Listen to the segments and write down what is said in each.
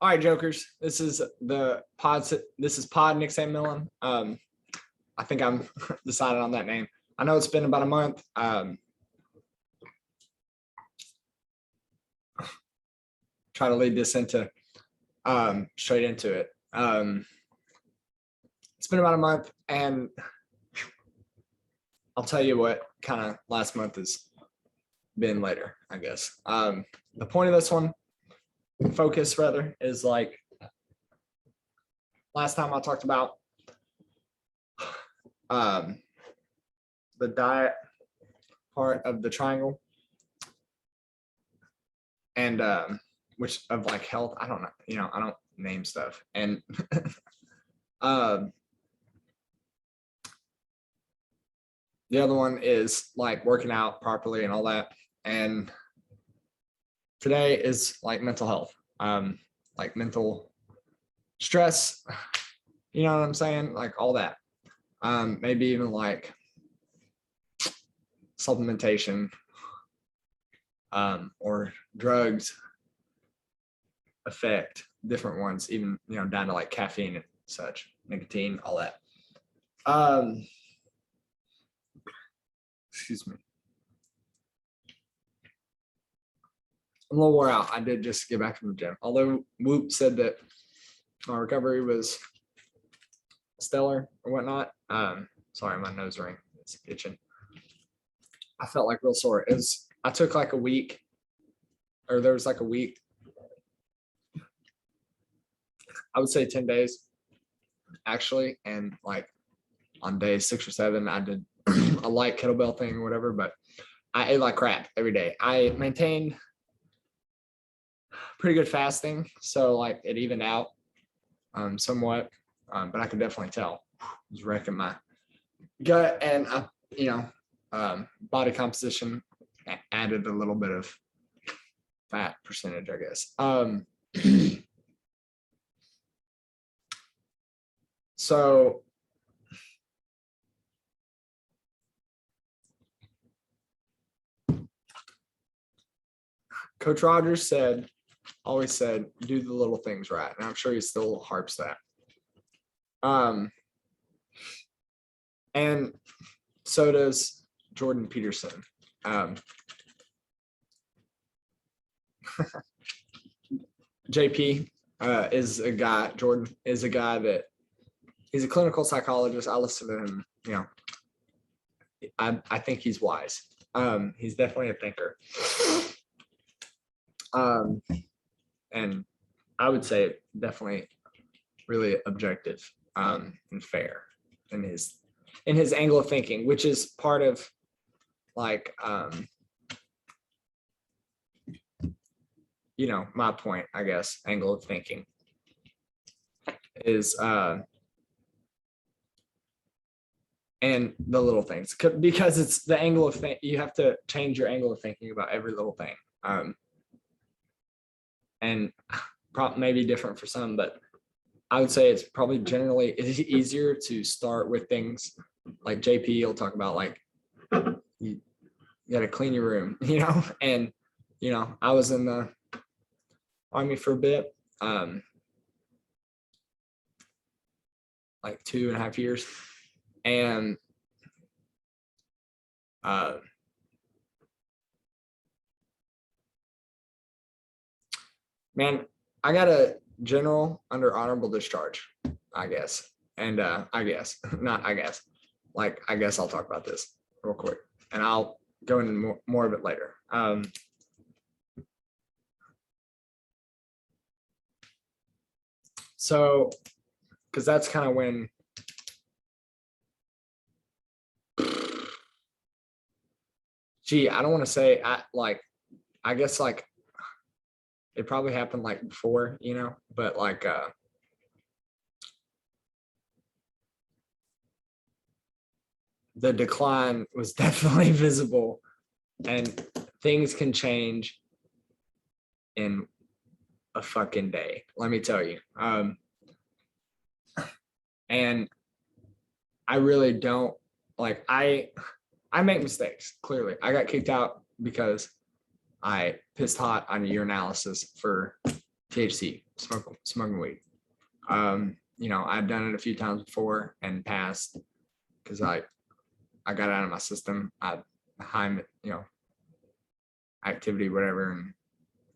All right, jokers. This is the pod. This is Pod Nick St. Millan. I think I'm decided on that name. I know it's been about a month. Try to lead this into straight into it. It's been about a month, and I'll tell you what kind of last month has been later, I guess. The point of this one, focus rather, is like last time I talked about the diet part of the triangle, and which of like health, I don't know, I don't name stuff, and the other one is like working out properly and all that. And today is like mental health, like mental stress, you know what I'm saying? Like all that. Maybe even like supplementation, or drugs affect different ones, even, down to like caffeine and such, nicotine, all that. Excuse me. I'm a little wore out. I did just get back from the gym. Although Whoop said that my recovery was stellar or whatnot. Sorry, my nose ring is itching. I felt like real sore. I took like a week, or there was like a week. I would say 10 days actually. And like on day 6 or 7, I did a light kettlebell thing or whatever, but I ate like crap every day. I maintained pretty good fasting, so like it evened out somewhat, but I could definitely tell it was wrecking my gut, and body composition added a little bit of fat percentage, I guess. So Coach Rogers always said, do the little things right. And I'm sure he still harps that. And so does Jordan Peterson. JP is a guy, Jordan is a guy that he's a clinical psychologist. I listen to him, I think he's wise. He's definitely a thinker. And I would say definitely really objective and fair in his angle of thinking, which is part of like my point, I guess. Angle of thinking is and the little things, because it's the angle of you have to change your angle of thinking about every little thing. And maybe different for some, but I would say it's probably generally easier to start with things like JP will talk about, like you got to clean your room, and I was in the Army for a bit, like 2.5 years, and man, I got a general under honorable discharge, I guess. And I guess I'll talk about this real quick, and I'll go into more of it later. So, because that's kind of when I don't want to say I guess like it probably happened like before, but like the decline was definitely visible, and things can change in a fucking day, let me tell you. And I really don't like, I make mistakes. Clearly I got kicked out because I pissed hot on a urinalysis for THC. smoking weed. You know, I've done it a few times before and passed because I got it out of my system. I high, you know, activity, whatever, and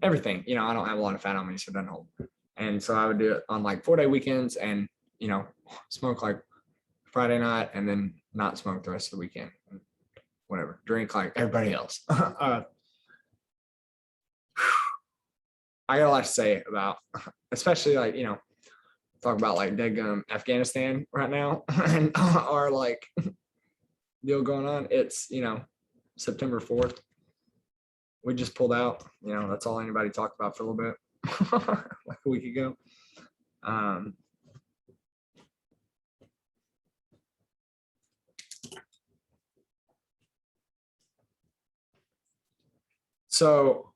everything. You know, I don't have a lot of fat on me, so it doesn't hold. And so I would do it on like 4-day weekends and, you know, smoke like Friday night and then not smoke the rest of the weekend. Whatever, drink like everybody else. I got a lot to say about, especially like, you know, talk about like dead Afghanistan right now and our like deal going on. It's, you know, September 4th. We just pulled out, you know, that's all anybody talked about for a little bit, like a week ago. So,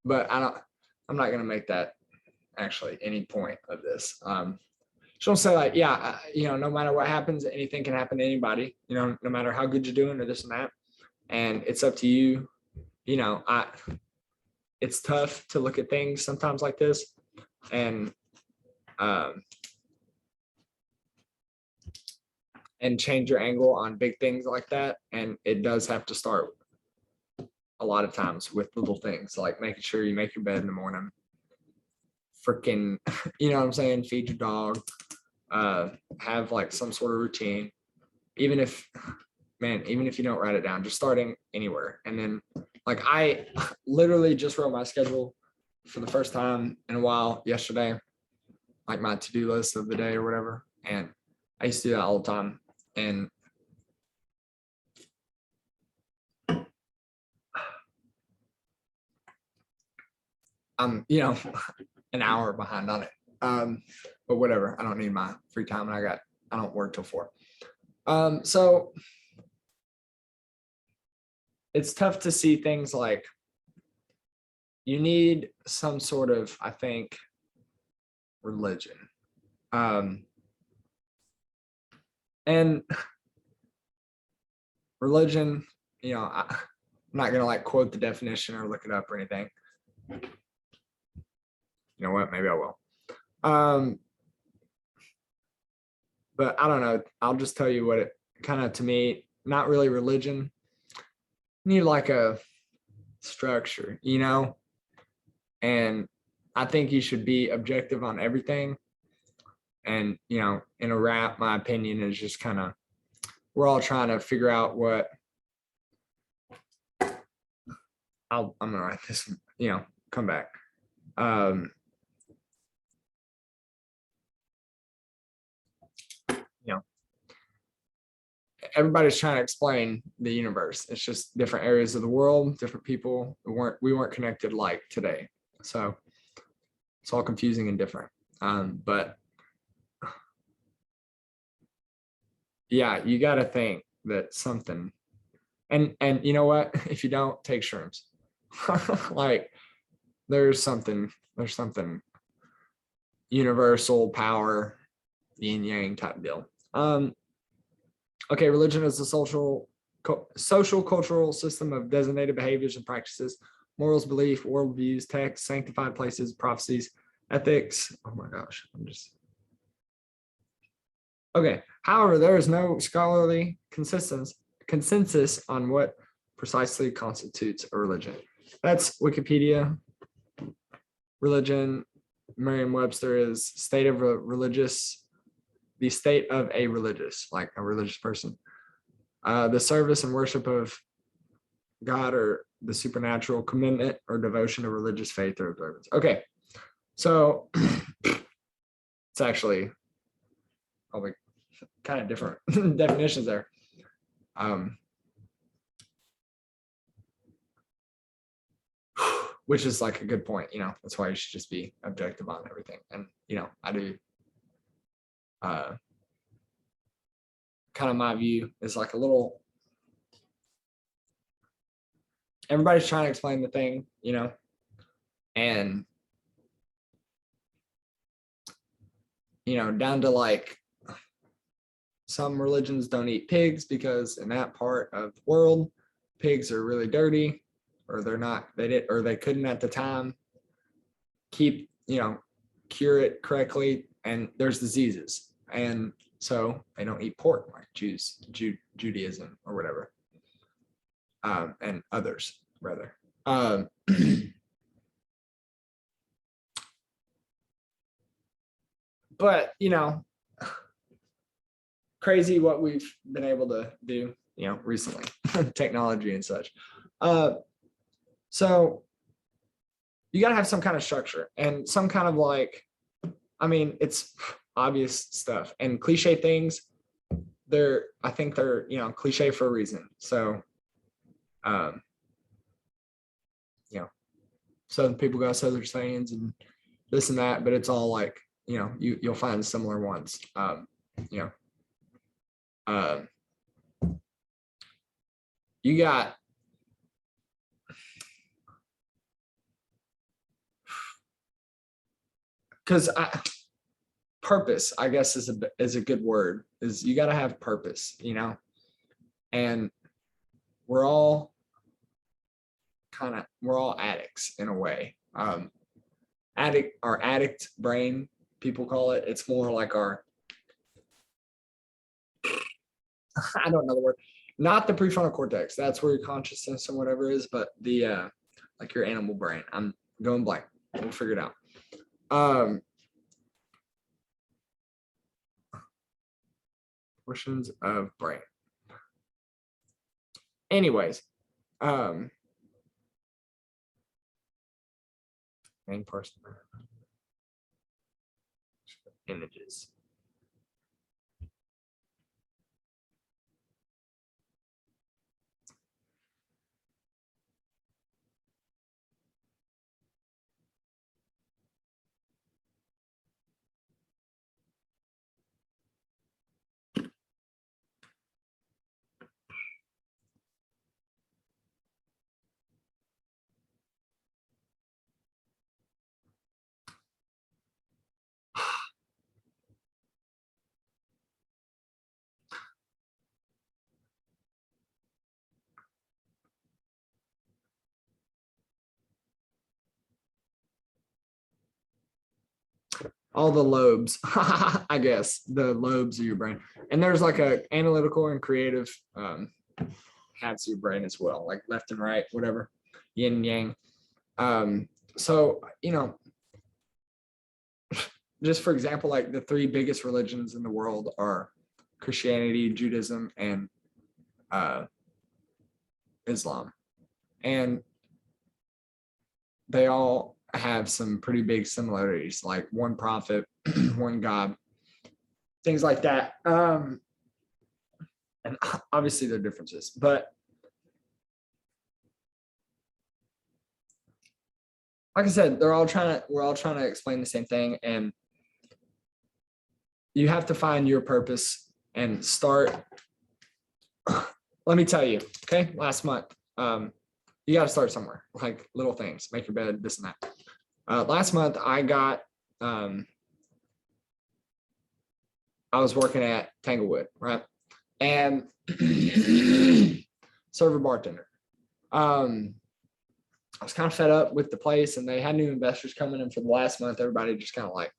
but I'm not going to make that actually any point of this. Just don't say like, yeah, you know, no matter what happens, anything can happen to anybody, you know, no matter how good you're doing or this and that. And it's up to you. You know, it's tough to look at things sometimes like this and change your angle on big things like that. And it does have to start a lot of times with little things like making sure you make your bed in the morning, freaking, you know what I'm saying? Feed your dog, have like some sort of routine, even if you don't write it down, just starting anywhere. And then like, I literally just wrote my schedule for the first time in a while yesterday, like my to-do list of the day or whatever. And I used to do that all the time. And I'm, you know, an hour behind on it. But whatever, I don't need my free time and I don't work till 4. So it's tough to see things like you need some sort of, I think, religion. And religion, you know, I'm not gonna like quote the definition or look it up or anything. You know what? Maybe I will. But I don't know. I'll just tell you what it kind of, to me, not really religion. You need like a structure, you know? And I think you should be objective on everything. And, you know, in a rap, my opinion is just kind of, we're all trying to figure out what I'm gonna write this, you know, come back. You know, everybody's trying to explain the universe. It's just different areas of the world, different people. We weren't connected like today. So it's all confusing and different. But yeah, you got to think that something, and you know what, if you don't, take shrooms. Like there's something universal power, yin yang type deal. Okay, religion is a social cultural system of designated behaviors and practices, morals, belief, worldviews, texts, sanctified places, prophecies, ethics. Oh my gosh, okay. However, there is no scholarly consensus on what precisely constitutes a religion. That's Wikipedia. Religion, Merriam-Webster, is state of a religious, the state of a religious, like a religious person. The service and worship of God or the supernatural, commitment or devotion to religious faith or observance. Okay, so it's actually probably kind of different definitions there. Which is like a good point, you know, that's why you should just be objective on everything. And, you know, I do kind of, my view is like a little, everybody's trying to explain the thing, you know, and, you know, down to like some religions don't eat pigs because in that part of the world, pigs are really dirty, or they're not, they did, or they couldn't at the time keep, cure it correctly. And there's diseases. And so they don't eat pork, like Judaism or whatever. And others, rather. But, crazy what we've been able to do, recently, technology and such. So you got to have some kind of structure and some kind of it's obvious stuff and cliche things. I think they're, cliche for a reason. So, Southern people got Southern sayings and this and that, but it's all like, you'll find similar ones. You got purpose, I guess, is a good word. Is you got to have purpose, and we're all addicts in a way. Addict brain, people call it. It's more like our, I don't know the word, not the prefrontal cortex. That's where your consciousness and whatever is, but the like your animal brain. I'm going blank. We'll figure it out. Portions of brain. Anyways, main parts of the brain. Images. All the lobes, I guess, the lobes of your brain. And there's like a analytical and creative halves of your brain as well, like left and right, whatever, yin yang. So, just for example, like the three biggest religions in the world are Christianity, Judaism, and Islam. And they all have some pretty big similarities, like one prophet, one God, things like that. And obviously there are differences, but like I said, we're all trying to explain the same thing, and you have to find your purpose and start. Let me tell you, okay, last month, you got to start somewhere, like little things, make your bed, this and that. Last month, I was working at Tanglewood, right? And server bartender. I was kind of fed up with the place, and they had new investors coming in for the last month. Everybody just kind of like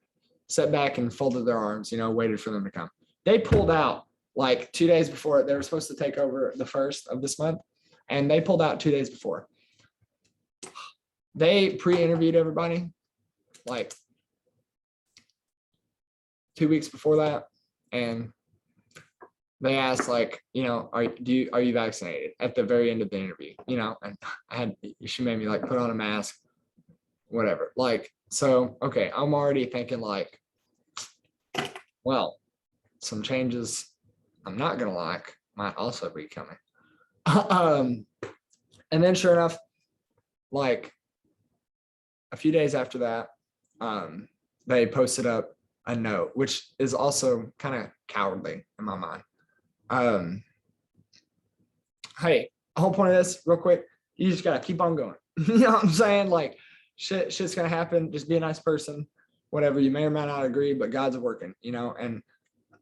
sat back and folded their arms, waited for them to come. They pulled out like 2 days before. They were supposed to take over the 1st of this month, and they pulled out 2 days before. They pre-interviewed everybody like 2 weeks before that, and they asked like, are you vaccinated at the very end of the interview, and she made me like put on a mask, whatever. Like, so, okay, I'm already thinking like, well, some changes I'm not going to like might also be coming. And then sure enough, like a few days after that, they posted up a note, which is also kind of cowardly in my mind. Hey, the whole point of this, real quick, you just gotta keep on going. You know what I'm saying? Like, shit's gonna happen. Just be a nice person. Whatever, you may or may not agree, but God's working. And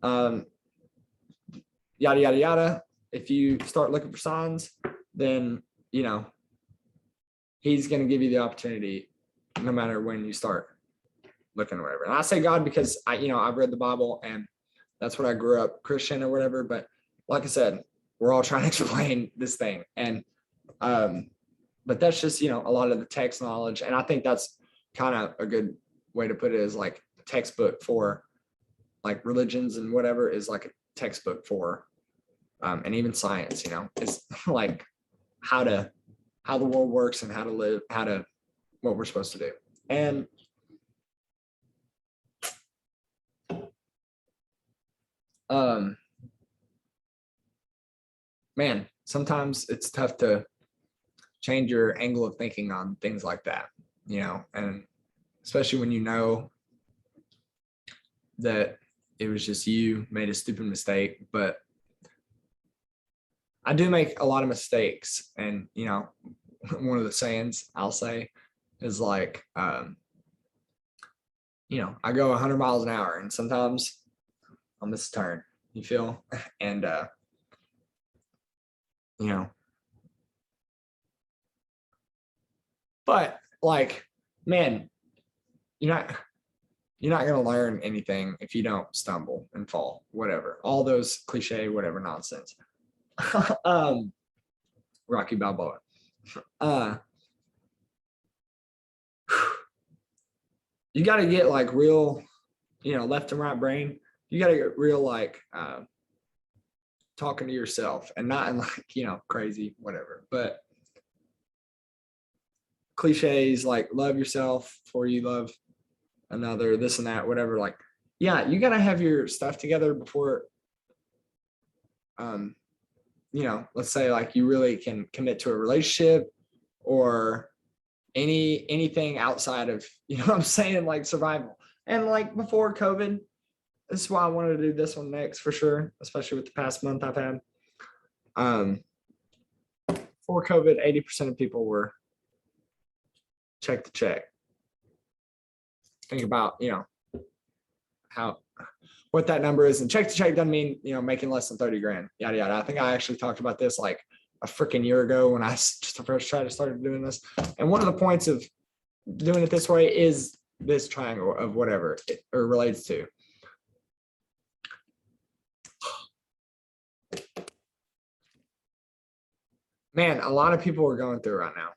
yada yada yada. If you start looking for signs, then He's gonna give you the opportunity no matter when you start looking or whatever. And I say God because I've read the Bible and that's what I grew up Christian or whatever. But like I said, we're all trying to explain this thing. And but that's just, a lot of the text knowledge. And I think that's kind of a good way to put it, is like a textbook for like religions and whatever is like a textbook for and even science, is like how the world works and how to live, what we're supposed to do. And man, sometimes it's tough to change your angle of thinking on things like that, and especially when that it was just you made a stupid mistake. But I do make a lot of mistakes, and one of the sayings I'll say is like, I go 100 miles an hour, and sometimes I'll miss a turn. You feel, and but like, man, you're not going to learn anything if you don't stumble and fall, whatever, all those cliche, whatever nonsense. Rocky Balboa. You got to get like real, left and right brain. You got to get real, like, talking to yourself, and not in like, crazy, whatever, but cliches like love yourself before you love another, this and that, whatever. Like, yeah, you got to have your stuff together before, let's say like you really can commit to a relationship or anything outside of, what I'm saying, like survival. And like before COVID, this is why I wanted to do this one next for sure, especially with the past month I've had. Before COVID, 80% of people were check to check. Think about, what that number is. And check to check doesn't mean, making less than 30 grand, yada, yada. I think I actually talked about this like a freaking year ago when I just first started doing this. And one of the points of doing it this way is this triangle of whatever it relates to. Man, a lot of people are going through right now.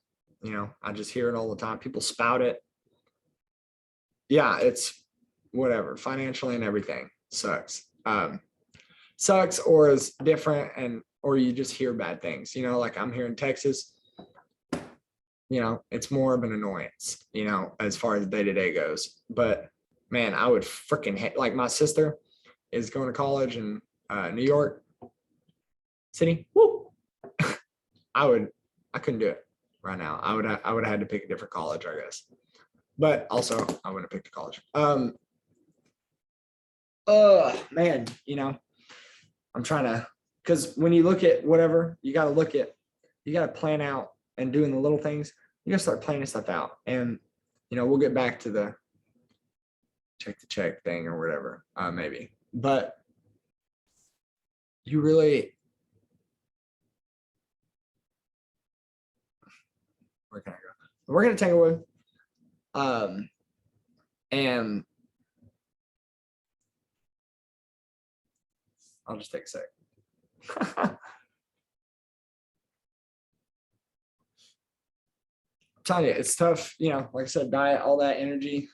I just hear it all the time. People spout it. Yeah, it's whatever, financially and everything sucks. Sucks or is different, or you just hear bad things. Like I'm here in Texas. It's more of an annoyance, as far as day-to-day goes. But man, I would freaking hate, like my sister is going to college in New York City. Woo! I couldn't do it right now. I would have had to pick a different college, I guess. But also I wouldn't have picked a college. Man, I'm trying to, because when you look at whatever, you got to plan out, and doing the little things, you got to start planning stuff out. And, we'll get back to the check to check thing or whatever, maybe. But you really, where can I go? We're going to Tanglewood. And I'll just take a sec. I'm telling you, it's tough. Like I said, diet, all that energy,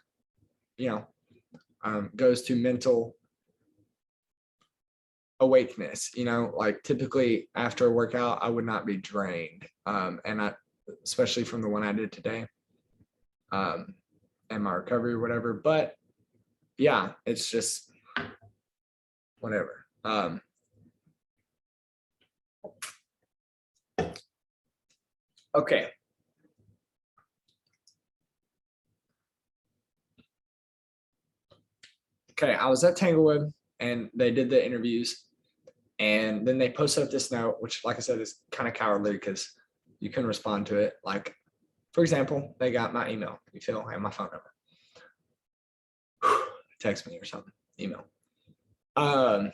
goes to mental awakeness. Like typically after a workout, I would not be drained. And especially from the one I did today, and my recovery or whatever. But yeah, it's just whatever. Okay. Okay, I was at Tanglewood and they did the interviews, and then they posted up this note, which, like I said, is kind of cowardly because you can respond to it. Like, for example, they got my email, you feel, and my phone number. Text me or something, email. Tell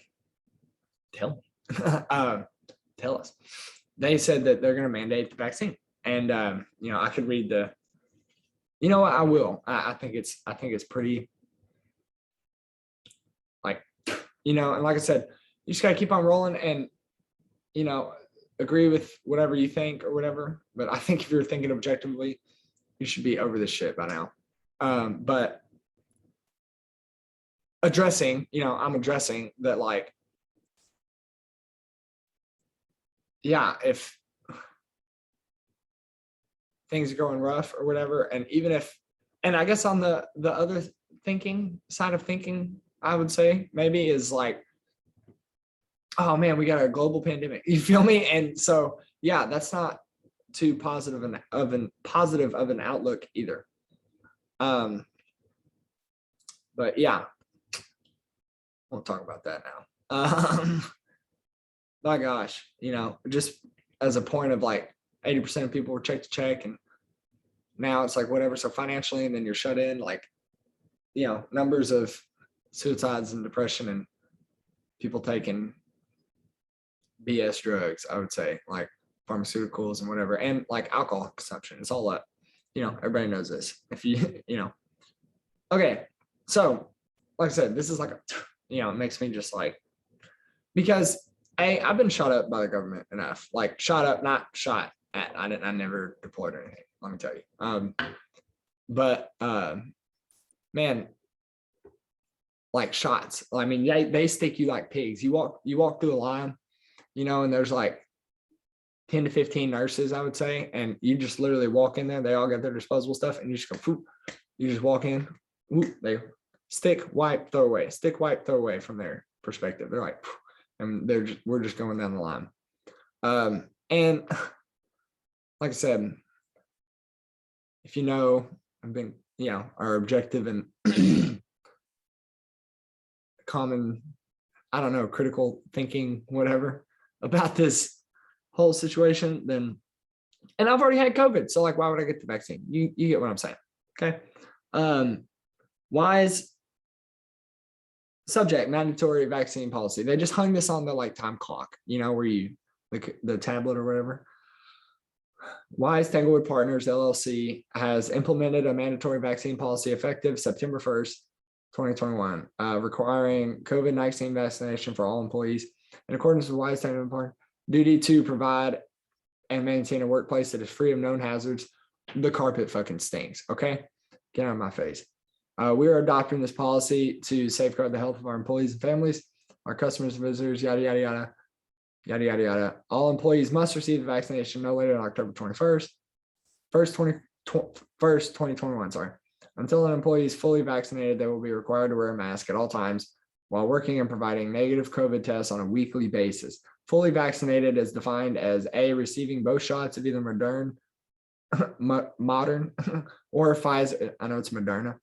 us. They said that they're going to mandate the vaccine, and I could read the You know what? I will. I think it's pretty, like, and like I said, you just gotta keep on rolling and, agree with whatever you think or whatever. But I think if you're thinking objectively, you should be over this shit by now. But I'm addressing that, like, yeah, if things are going rough or whatever, and even if, and I guess on the other side of thinking, I would say maybe is like, oh man, we got a global pandemic. You feel me? And so, yeah, that's not too positive of an outlook either. But yeah, won't talk about that now. My gosh, just as a point of, like, 80% of people were check to check, and now it's like whatever. So financially, and then you're shut in, like, numbers of suicides and depression and people taking BS drugs, I would say, like pharmaceuticals and whatever, and like alcohol consumption. It's all up. Everybody knows this. If you, okay. So, like I said, this is like, it makes me just like, because I've been shot up by the government enough, like shot up, not shot at. I never deployed or anything, let me tell you. But man, like shots. I mean, they stick you like pigs. You walk through a line, and there's like 10 to 15 nurses, I would say, and you just literally walk in there. They all got their disposable stuff, and you just go, whoop, you just walk in, whoop, they stick, wipe, throw away, stick, wipe, throw away from their perspective. They're like, and we're just going down the line. And like I said, if I've been, our objective and common, I don't know, critical thinking, whatever, about this whole situation, then, and I've already had COVID, so like, why would I get the vaccine? You get what I'm saying, okay? Wise subject, mandatory vaccine policy. They just hung this on the like time clock, where you the tablet or whatever. Wise Tanglewood Partners LLC has implemented a mandatory vaccine policy effective September 1st, 2021, requiring COVID-19 vaccination for all employees in accordance with Wise Tanglewood Partners duty to provide and maintain a workplace that is free of known hazards. The carpet fucking stinks. Okay, get out of my face. We are adopting this policy to safeguard the health of our employees and families, our customers and visitors, yada, yada, yada, yada, yada, yada. All employees must receive the vaccination no later than October 21st, 2021, sorry. Until an employee is fully vaccinated, they will be required to wear a mask at all times while working and providing negative COVID tests on a weekly basis. Fully vaccinated is defined as A, receiving both shots of either Moderna or Pfizer, I know it's Moderna,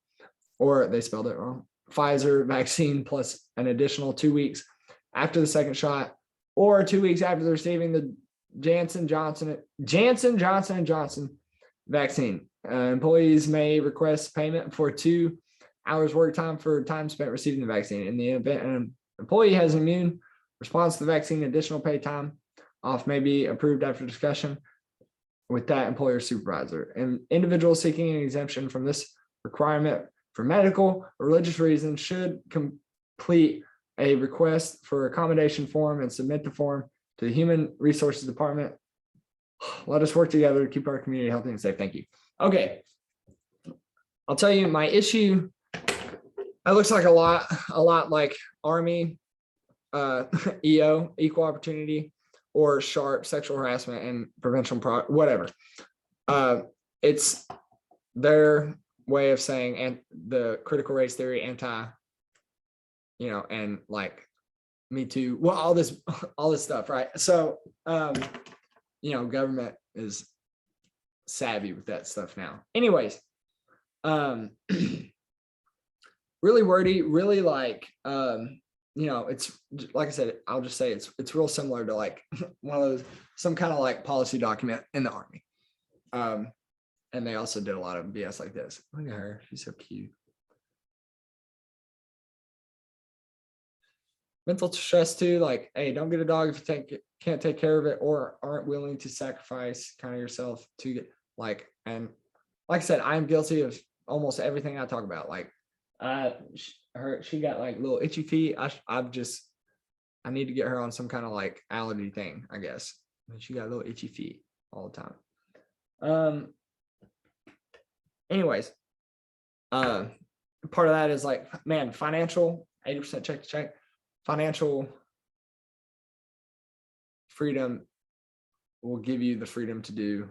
or they spelled it wrong, Pfizer vaccine plus an additional 2 weeks after the second shot, or 2 weeks after receiving the Janssen Johnson & Johnson vaccine. Employees may request payment for 2 hours work time for time spent receiving the vaccine. In the event an employee has an immune response to the vaccine, additional paid time off may be approved after discussion with that employer supervisor. And individuals seeking an exemption from this requirement for medical or religious reasons should complete a request for accommodation form and submit the form to the Human Resources Department. Let us work together to keep our community healthy and safe. Thank you. Okay. I'll tell you my issue. It looks like a lot like Army, EO, equal opportunity, or SHARP, sexual harassment and prevention, whatever. It's their way of saying, and the critical race theory, and like Me Too, well, all this stuff, right? So, government is savvy with that stuff now. Anyways, really wordy, really like, it's like I said, I'll just say it's real similar to like one of those, some kind of like policy document in the Army. And they also did a lot of BS like this. Look at her, she's so cute. Mental stress too, like, hey, don't get a dog if you can't take care of it or aren't willing to sacrifice kind of yourself to get like, and like I said, I'm guilty of almost everything I talk about. Like, she got like little itchy feet. I need to get her on some kind of like allergy thing, I guess. And she got little itchy feet all the time. Anyways, part of that is like, man, financial 80% check to check, financial freedom will give you the freedom to do,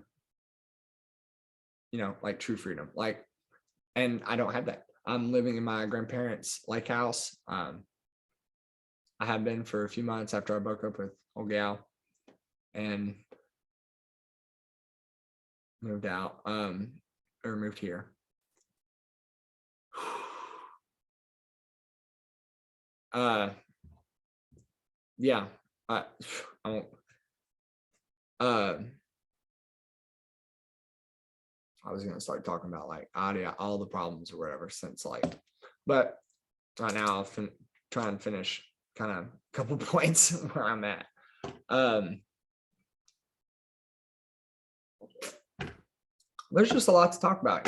like true freedom. Like, and I don't have that. I'm living in my grandparents' lake house. I have been for a few months after I broke up with old gal and moved out, or moved here. Yeah, I won't. I was gonna start talking about like all the problems or whatever since like, but right now I'll try and finish kind of a couple points where I'm at. There's just a lot to talk about,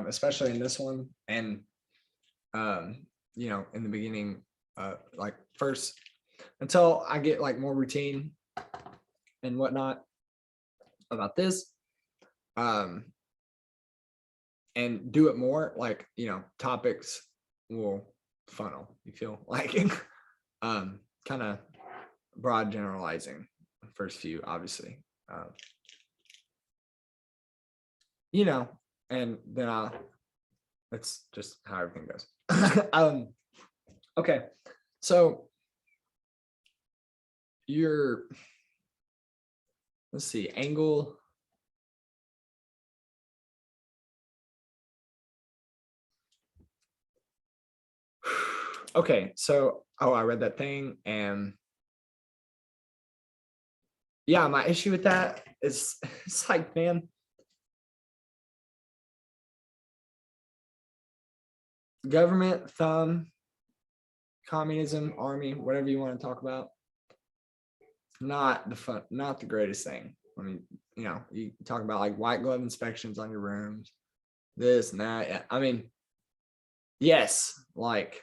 especially in this one, and in the beginning, like first, until I get like more routine and whatnot about this, and do it more, like, topics will funnel, you feel like, kind of broad generalizing first few, obviously, and then that's just how everything goes. Okay, so let's see, angle. Okay, so I read that thing, and yeah, my issue with that is it's like, man, government, thumb, communism, army, whatever you want to talk about, not the greatest thing. I mean, you talk about like white glove inspections on your rooms, this and that. Yeah, I mean, yes, like,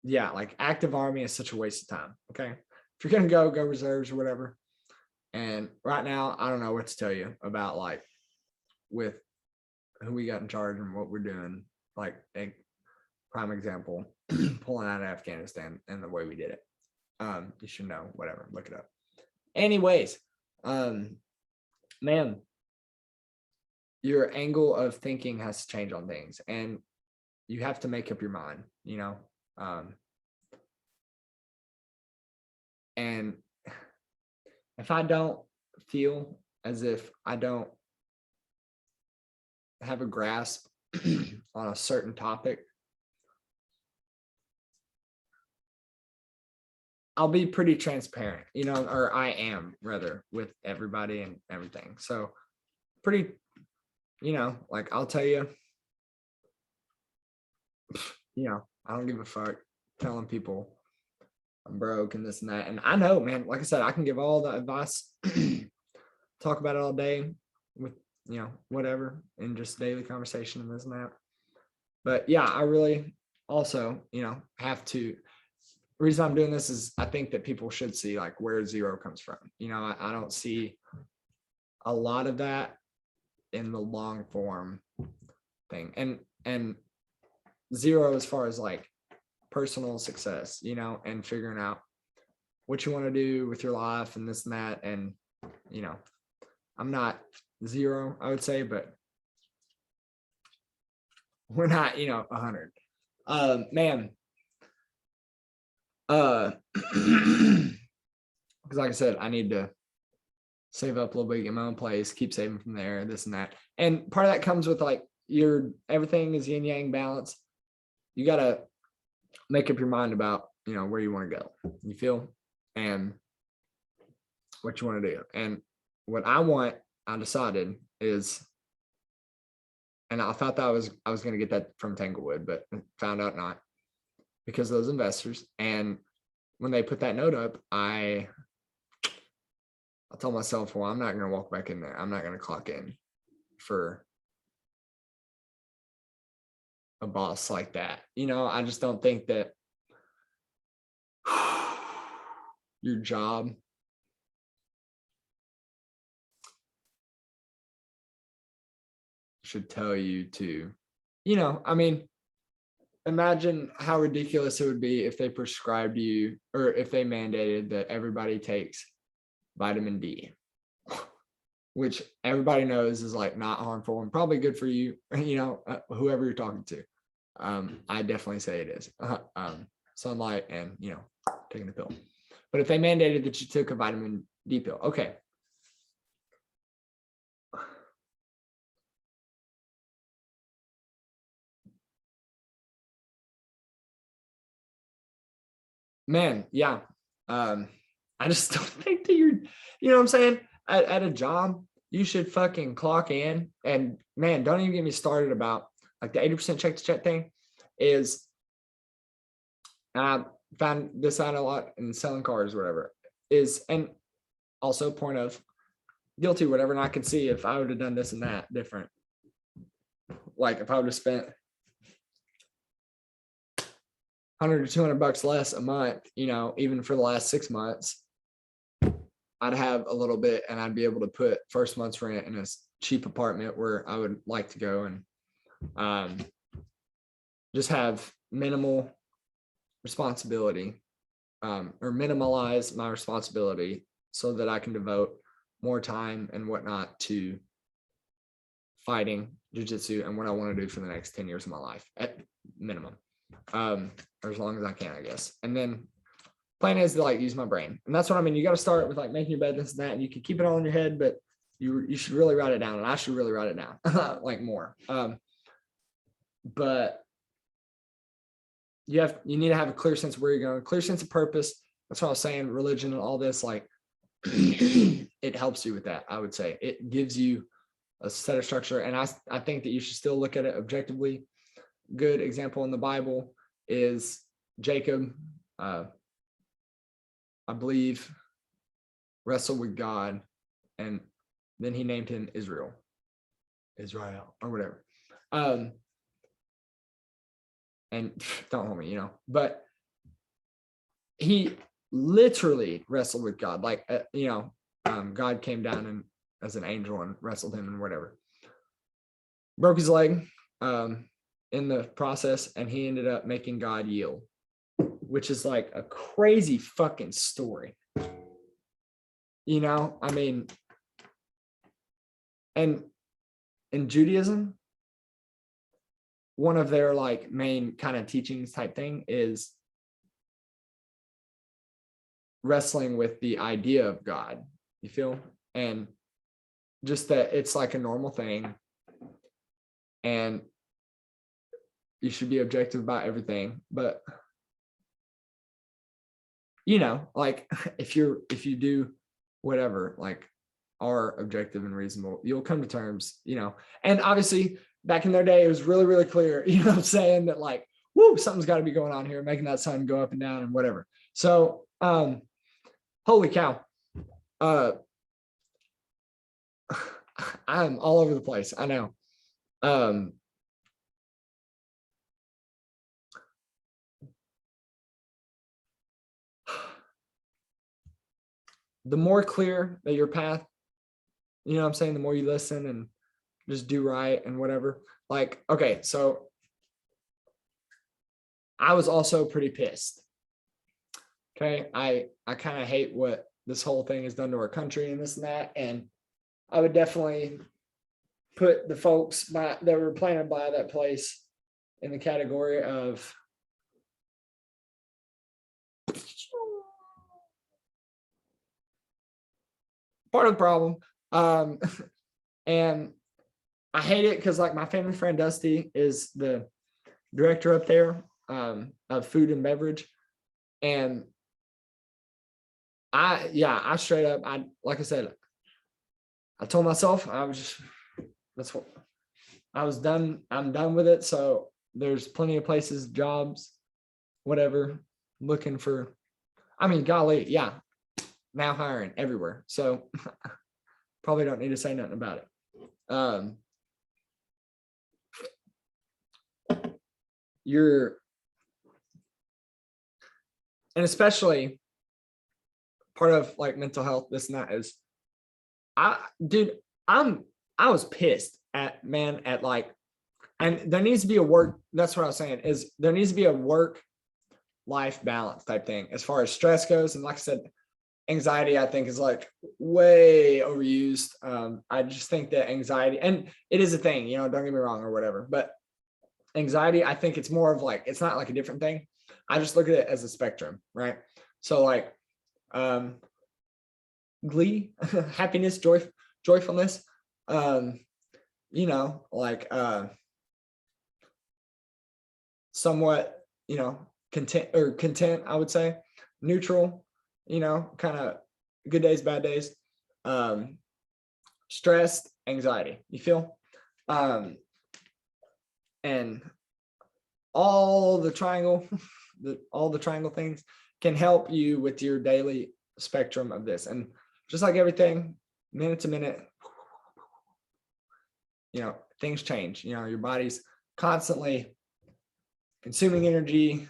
yeah, like active army is such a waste of time. Okay, if you're gonna go reserves or whatever. And right now, I don't know what to tell you about like with who we got in charge and what we're doing. Like a prime example, pulling out of Afghanistan and the way we did it. You should know, whatever, look it up. Anyways, man, your angle of thinking has to change on things, and you have to make up your mind, and if I don't feel as if I don't have a grasp on a certain topic, I'll be pretty transparent, or I am rather, with everybody and everything. So pretty, like I'll tell you, I don't give a fuck telling people I'm broke and this and that. And I know, man, like I said, I can give all the advice, talk about it all day with, whatever, in just daily conversation and this and that. But yeah, I really also, have to, the reason I'm doing this is I think that people should see like where zero comes from. I don't see a lot of that in the long form thing, and zero as far as like personal success, and figuring out what you want to do with your life and this and that. And I'm not zero, I would say, but we're not 100. Man, because like I said, I need to save up a little bit, get my own place, keep saving from there, this and that. And part of that comes with like everything is yin yang balance. You gotta make up your mind about where you want to go, you feel, and what you want to do. And what I decided is, and I thought that I was going to get that from Tanglewood, but found out not, because of those investors. And when they put that note up, I I told myself, well, I'm not going to walk back in there. I'm not going to clock in for a boss like that. I just don't think that your job should tell you to, imagine how ridiculous it would be if they prescribed you, or if they mandated that everybody takes vitamin D, which everybody knows is like not harmful and probably good for you, whoever you're talking to. I definitely say it is. Sunlight and, taking the pill. But if they mandated that you took a vitamin D pill, okay. Man, yeah. I just don't think that you know what I'm saying? At a job, you should fucking clock in. And man, don't even get me started about like the 80% check to check thing is, I found this out a lot in selling cars or whatever, is, and also point of guilty, whatever. And I can see if I would have done this and that different. Like if I would have spent $100 to $200 less a month, even for the last 6 months, I'd have a little bit and I'd be able to put first month's rent in a cheap apartment where I would like to go, and just have minimal responsibility, or minimalize my responsibility so that I can devote more time and whatnot to fighting, jiu-jitsu, and what I want to do for the next 10 years of my life at minimum, or as long as I can, I guess. And then plan is to like use my brain, and that's what I mean. You got to start with like making your bed, this and that, and you can keep it all in your head, but you should really write it down, and I should really write it down like more. But you need to have a clear sense of where you're going, clear sense of purpose. That's what I was saying. Religion and all this, like it helps you with that. I would say it gives you a set of structure, and I think that you should still look at it objectively. Good example in the Bible is Jacob. I believe wrestled with God, and then he named him Israel or whatever. And don't hold me, but he literally wrestled with God. Like, God came down and as an angel and wrestled him and whatever. Broke his leg in the process, and he ended up making God yield, which is like a crazy fucking story. I mean, and in Judaism, one of their like main kind of teachings type thing is wrestling with the idea of God, you feel? And just that it's like a normal thing, and you should be objective about everything. But like if you do whatever, like are objective and reasonable, you'll come to terms, and obviously back in their day, it was really, really clear, what I'm saying, that like, whoo, something's got to be going on here, making that sun go up and down and whatever. So, holy cow. I'm all over the place. I know. The more clear that your path, what I'm saying, the more you listen and just do right and whatever. Like, okay, so I was also pretty pissed. Okay, I kind of hate what this whole thing has done to our country and this and that, and I would definitely put the folks that were planted by that place in the category of part of the problem. And I hate it because like my family friend Dusty is the director up there of food and beverage. And I straight up, like I said, I told myself that's what I was done. I'm done with it. So there's plenty of places, jobs, whatever, looking for, golly, yeah. now hiring everywhere. So probably don't need to say nothing about it. And especially part of like mental health, this and that is, I was pissed at like, and there needs to be a work. That's what I was saying is there needs to be a work life balance type thing as far as stress goes. And like I said, anxiety, I think, is like way overused. I just think that anxiety, and it is a thing, don't get me wrong or whatever, but anxiety, I think it's more of like, it's not like a different thing. I just look at it as a spectrum, right? So like, glee, happiness, joyfulness, like, somewhat, content, I would say, neutral, kind of good days, bad days, stressed, anxiety, you feel? And all the triangle, all the triangle things can help you with your daily spectrum of this. And just like everything, minute to minute, things change. Your body's constantly consuming energy,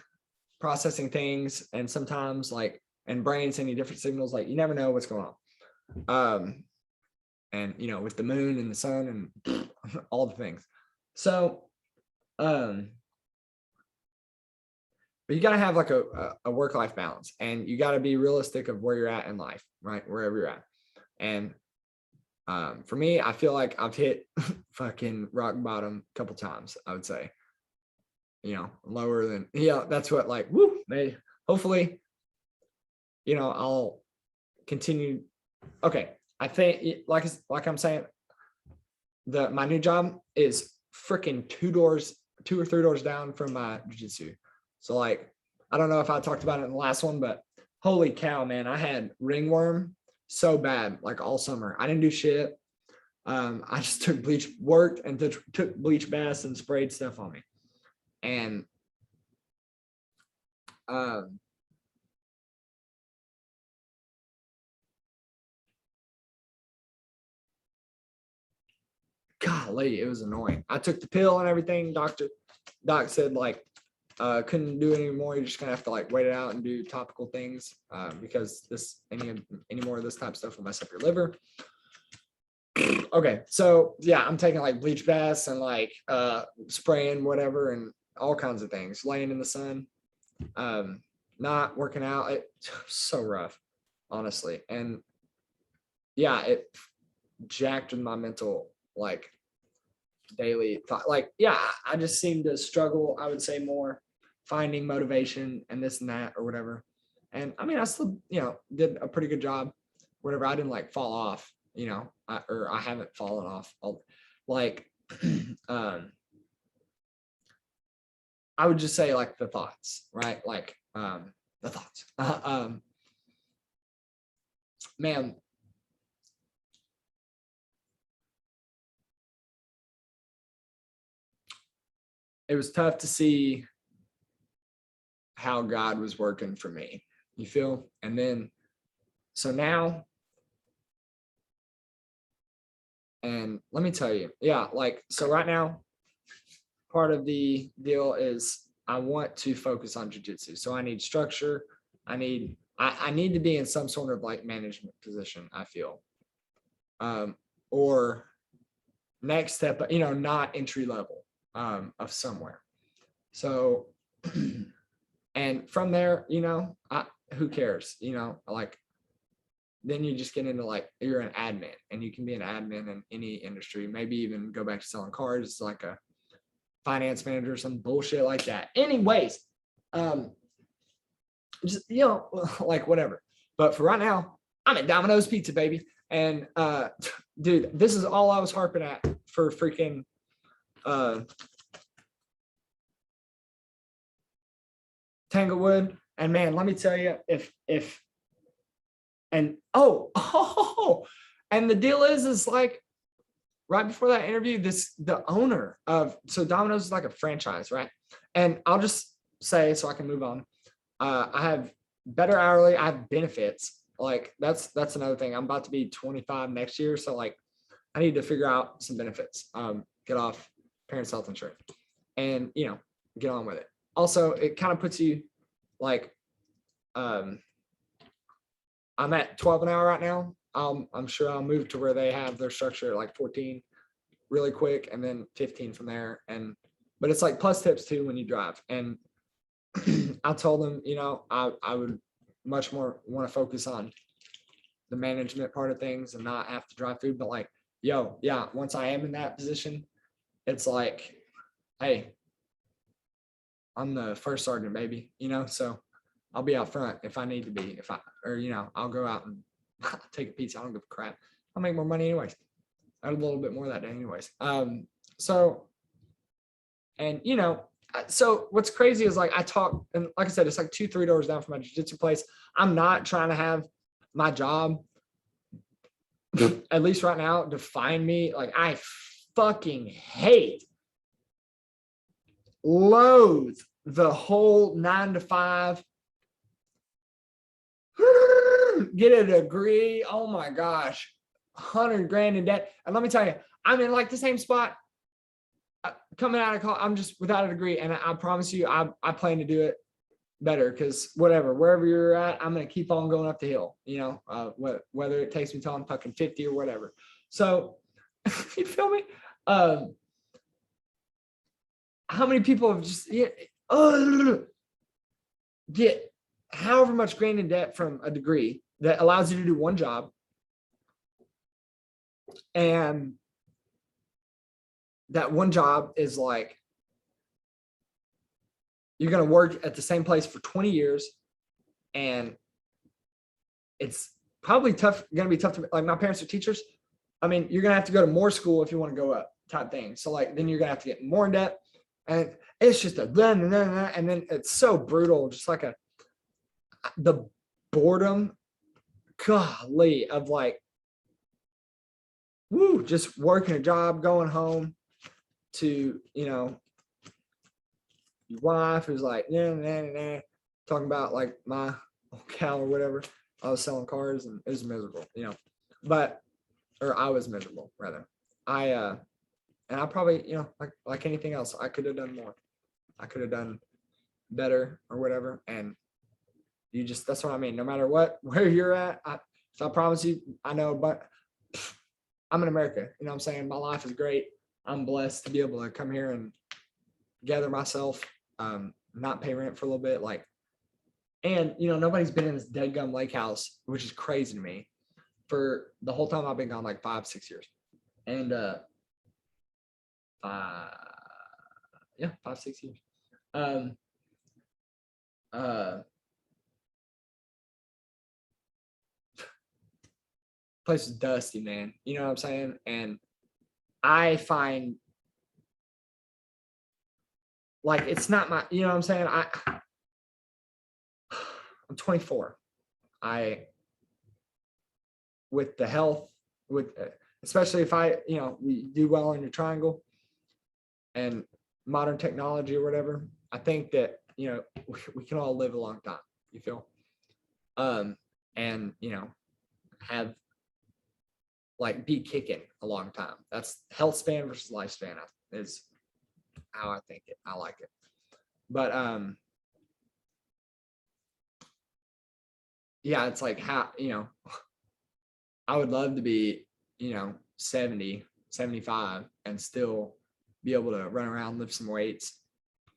processing things, and sometimes like, and brain sending different signals, like you never know what's going on. And with the moon and the sun and all the things. So, but you got to have like a work-life balance, and you got to be realistic of where you're at in life, right? Wherever you're at. And for me, I feel like I've hit fucking rock bottom a couple times, I would say. Lower than, that's what, like, hopefully, I'll continue. Okay. I think like I'm saying, my new job is freaking 2 or 3 doors down from my jiu-jitsu. So like, I don't know if I talked about it in the last one, but holy cow, man, I had ringworm so bad, like all summer. I didn't do shit. I just took worked and took bleach baths and sprayed stuff on me. And golly, it was annoying. I took the pill and everything. Doc said like, couldn't do it anymore. You're just gonna have to like wait it out and do topical things, because any more of this type of stuff will mess up your liver. Okay, so yeah, I'm taking like bleach baths and like spraying whatever and all kinds of things, laying in the sun, not working out. It's so rough, honestly. And yeah, it jacked with my mental like daily thought. Like, yeah, I just seem to struggle, I would say, more finding motivation and this and that or whatever. And I mean, I still, did a pretty good job, whatever. I didn't like fall off, I haven't fallen off. Like, I would just say like the thoughts, right? Like, the thoughts, man, it was tough to see how God was working for me, you feel? And then, so now, and let me tell you, yeah, like, so right now, part of the deal is I want to focus on jiu-jitsu. So I need structure. I need to be in some sort of like management position, I feel. Or next step, not entry level, of somewhere. So, and from there, who cares, like, then you just get into like, you're an admin, and you can be an admin in any industry, maybe even go back to selling cars, like a finance manager, some bullshit like that. Anyways, just, like whatever. But for right now, I'm at Domino's Pizza, baby. And dude, this is all I was harping at for freaking Tanglewood. And man, let me tell you, and and the deal is like, right before that interview, the owner of, so Domino's is like a franchise, right? And I'll just say, so I can move on, I have better hourly, I have benefits, like that's another thing. I'm about to be 25 next year. So like I need to figure out some benefits, get off parents' health insurance and, you know, get on with it. Also, it kind of puts you like, I'm at 12 an hour right now. I'm sure I'll move to where they have their structure at like 14 really quick and then 15 from there. And, but it's like plus tips too when you drive. And I told them, you know, I would much more want to focus on the management part of things and not have to drive food. But like, yo, yeah, once I am in that position, it's like, hey, I'm the first sergeant, baby, you know, so I'll be out front if I need to be, or, you know, I'll go out and take a pizza. I don't give a crap. I'll make more money anyways. I had a little bit more that day anyways. So, and, you know, so what's crazy is like I talk, and like I said, it's like 2-3 doors down from my jiu-jitsu place. I'm not trying to have my job, at least right now, define me. Like I fucking loathe the whole 9 to 5, get a degree. Oh my gosh, 100 grand in debt. And let me tell you, I'm in like the same spot coming out of college. I'm just without a degree. And I promise you, I plan to do it better because wherever you're at, I'm going to keep on going up the hill, you know, whether it takes me till I'm fucking 50 or whatever. So you feel me? How many people have just get however much grand in debt from a degree that allows you to do one job, and that one job is like you're going to work at the same place for 20 years, and it's probably going to be tough to, like, my parents are teachers. I mean, you're going to have to go to more school if you want to go up type thing. So like, then you're going to have to get more in debt, and it's just and then it's so brutal. Just like the boredom, golly, of like, just working a job, going home to, you know, your wife who's like, talking about like my old gal or whatever. I was selling cars and it was miserable, you know, or I was miserable rather. And I probably, you know, like anything else, I could have done more. I could have done better or whatever. And that's what I mean. No matter where you're at, I promise you, I know, but I'm in America. You know what I'm saying? My life is great. I'm blessed to be able to come here and gather myself, not pay rent for a little bit. Like, and, you know, nobody's been in this dead gum lake house, which is crazy to me, for the whole time I've been gone, like 5-6 years. And, 5-6 years. Place is dusty, man. You know what I'm saying? And I find like it's not my, you know what I'm saying? I'm 24. With the health, especially if we do well in your triangle and modern technology or whatever, I think that, you know, we can all live a long time, you feel? And, you know, have like be kicking a long time. That's health span versus lifespan is how I think it. I like it. But yeah, it's like how, you know, I would love to be, you know, 70, 75 and still be able to run around, lift some weights,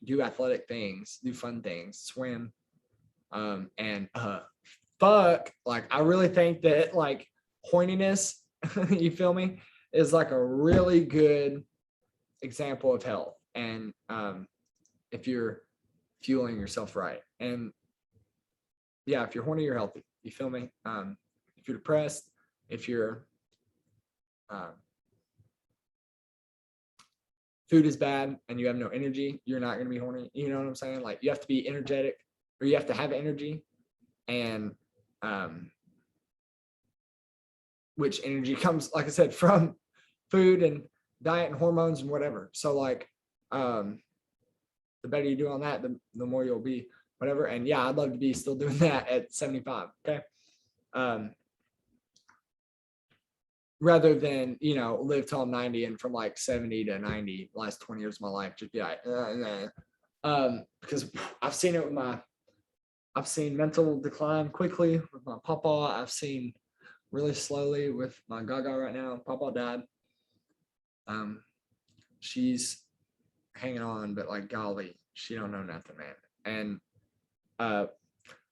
do athletic things, do fun things, swim. And fuck, like I really think that like horniness, you feel me, is like a really good example of health. And if you're fueling yourself right, and yeah, if you're horny, you're healthy, you feel me? If you're depressed, if you're food is bad and you have no energy, you're not going to be horny. You know what I'm saying? Like you have to be energetic, or you have to have energy, and which energy comes, like I said, from food and diet and hormones and whatever. So like the better you do on that, the more you'll be whatever. And yeah, I'd love to be still doing that at 75. Okay. rather than, live till I'm 90 and from like 70 to 90, last 20 years of my life, just be like, because I've seen it with I've seen mental decline quickly with my papa. I've seen really slowly with my gaga right now. Papa died. She's hanging on, but like, golly, she don't know nothing, man. And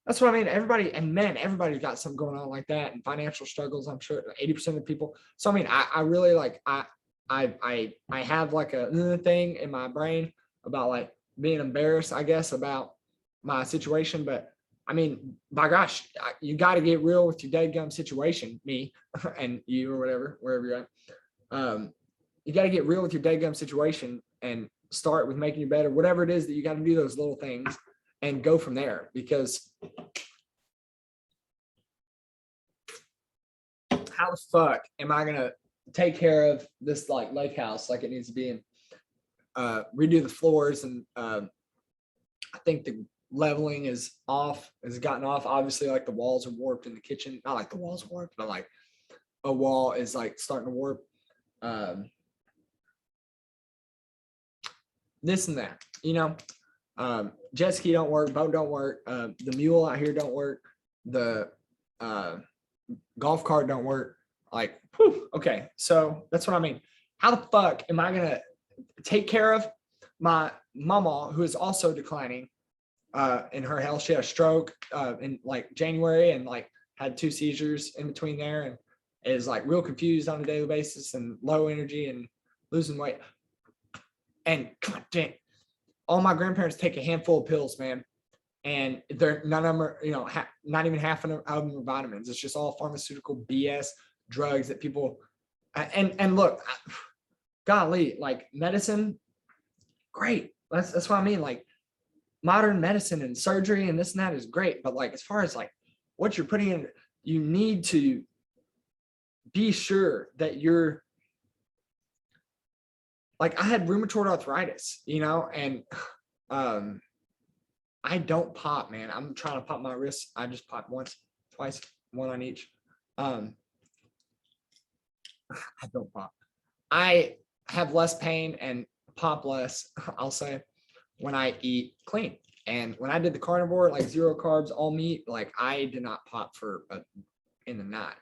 that's what I mean. Everybody's got something going on like that, and financial struggles. I'm sure 80% of the people. So I mean, I really like I have like a thing in my brain about like being embarrassed, I guess, about my situation. But I mean, by gosh, you got to get real with your dadgum situation, me and you or whatever, wherever you're at. You got to get real with your dadgum situation and start with making you better, whatever it is that you got to do those little things and go from there. Because how the fuck am I going to take care of this like lake house like it needs to be, and redo the floors? And I think the leveling is off, has gotten off. Obviously, like the walls are warped in the kitchen. Not like the walls are warped, but like a wall is like starting to warp. This and that, jet ski don't work, boat don't work, the mule out here don't work, the golf cart don't work. Like, whew, okay, so that's what I mean. How the fuck am I gonna take care of my mama, who is also declining in her health? She had a stroke in like January, and like had 2 seizures in between there, and is like real confused on a daily basis and low energy and losing weight. And god dang, all my grandparents take a handful of pills, man. And they're none of them are, not even half of them are vitamins. It's just all pharmaceutical BS drugs that people, and look, golly, like medicine, great. That's what I mean. Like modern medicine and surgery and this and that is great. But like, as far as like what you're putting in, you need to be sure that you're, like, I had rheumatoid arthritis, and I don't pop, man. I'm trying to pop my wrist. I just pop once, twice, one on each. I don't pop. I have less pain and pop less, I'll say, when I eat clean. And when I did the carnivore, like 0 carbs, all meat, like I did not pop for in the night,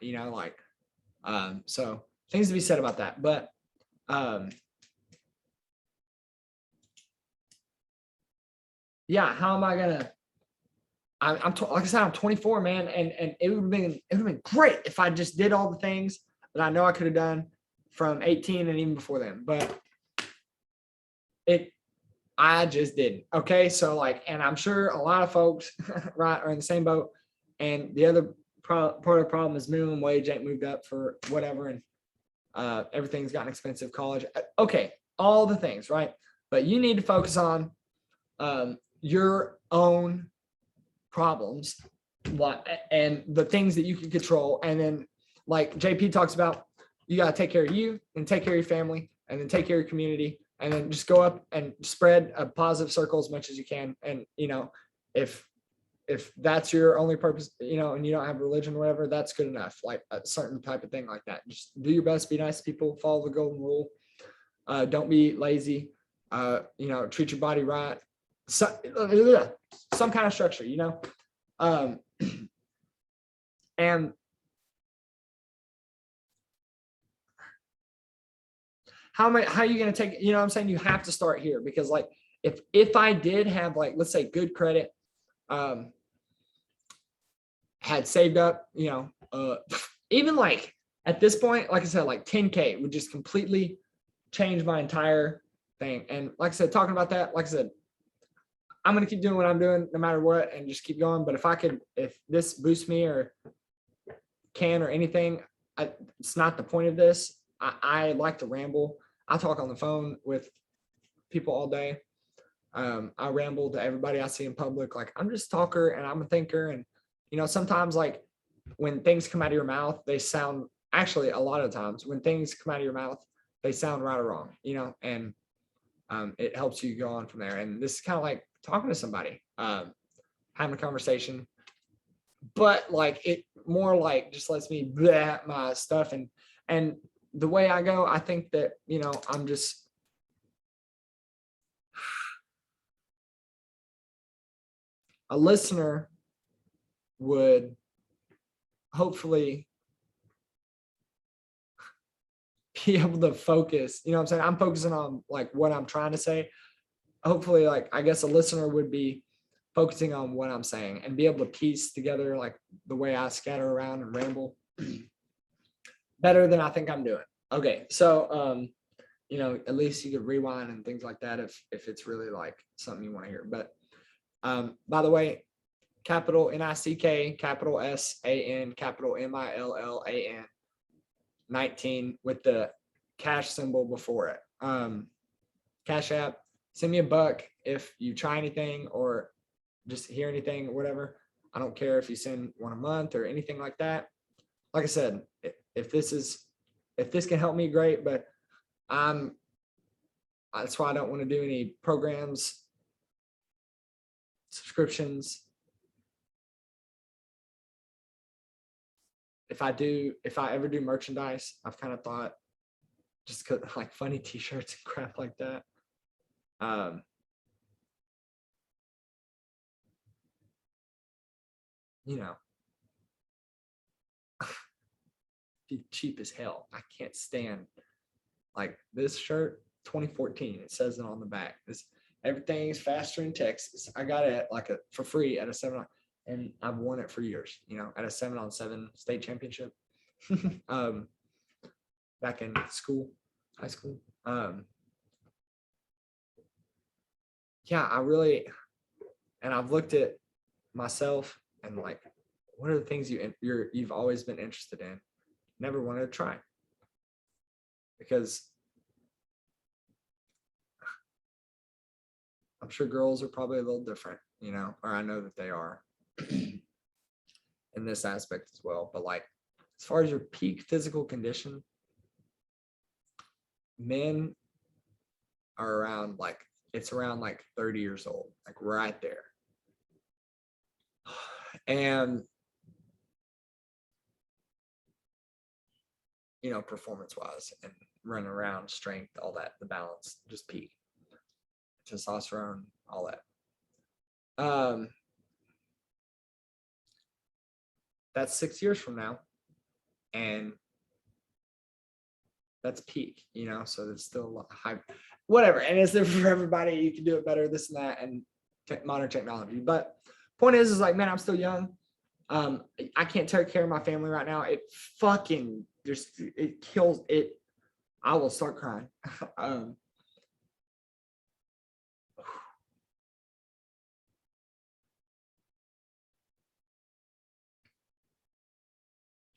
so things to be said about that. But yeah, how am I gonna? I'm like I said, I'm 24, man, and it would have been great if I just did all the things that I know I could have done from 18 and even before then. But I just didn't. Okay, so like, and I'm sure a lot of folks, right, are in the same boat. And the other part of the problem is minimum wage ain't moved up for whatever, and everything's gotten expensive. College, okay, all the things, right? But you need to focus on your own problems and the things that you can control. And then like JP talks about, you got to take care of you and take care of your family and then take care of your community, and then just go up and spread a positive circle as much as you can. And, if that's your only purpose, and you don't have religion or whatever, that's good enough. Like a certain type of thing like that. Just do your best, be nice to people, follow the golden rule. Don't be lazy, treat your body right. Some kind of structure, and how are you going to take, I'm saying you have to start here, because like, if I did have like, let's say good credit, had saved up, even like at this point, like I said, like 10K would just completely change my entire thing. And like I said, talking about that, like I said, I'm going to keep doing what I'm doing no matter what, and just keep going. But if this boosts me or or anything, it's not the point of this. I like to ramble. I talk on the phone with people all day. I ramble to everybody I see in public. Like, I'm just a talker and I'm a thinker. And, sometimes like when things come out of your mouth, they sound, actually a lot of times when things come out of your mouth, they sound right or wrong, and it helps you go on from there. And this is kind of like talking to somebody, having a conversation, but like it more like just lets me bleh my stuff. And the way I go, I think that, you know, I'm just, a listener would hopefully be able to focus, you know what I'm saying? I'm focusing on like what I'm trying to say. Hopefully, like, I guess a listener would be focusing on what I'm saying and be able to piece together like the way I scatter around and ramble better than I think I'm doing. Okay, so you know, at least you could rewind and things like that if it's really like something you want to hear. But by the way, capital NICK, capital SAN, capital MILLAN, 19 with the cash symbol before it. Cash App, send me a buck if you try anything or just hear anything or whatever. I don't care if you send one a month or anything like that. Like I said, if this can help me, great, but that's why I don't want to do any programs, subscriptions. If I ever do merchandise, I've kind of thought just like funny t-shirts and crap like that. You know, be cheap as hell. I can't stand like this shirt, 2014. It says it on the back. Everything's faster in Texas. I got it like for free at a 7, and I've won it for years. You know, at a 7-on-7 state championship. Back in school, high school. Yeah, and I've looked at myself and like, what are the things you've always been interested in, never wanted to try? Because I'm sure girls are probably a little different, you know, or I know that they are in this aspect as well. But like, as far as your peak physical condition, men are around like, it's around like 30 years old, like right there. And, you know, performance wise and running around, strength, all that, the balance, just peak. Testosterone, all that. That's 6 years from now. And that's peak, you know, so it's still high, whatever. And it's different for everybody. You can do it better, this and that, and modern technology. But point is like, man, I'm still young. I can't take care of my family right now. It fucking just, it kills it. I will start crying.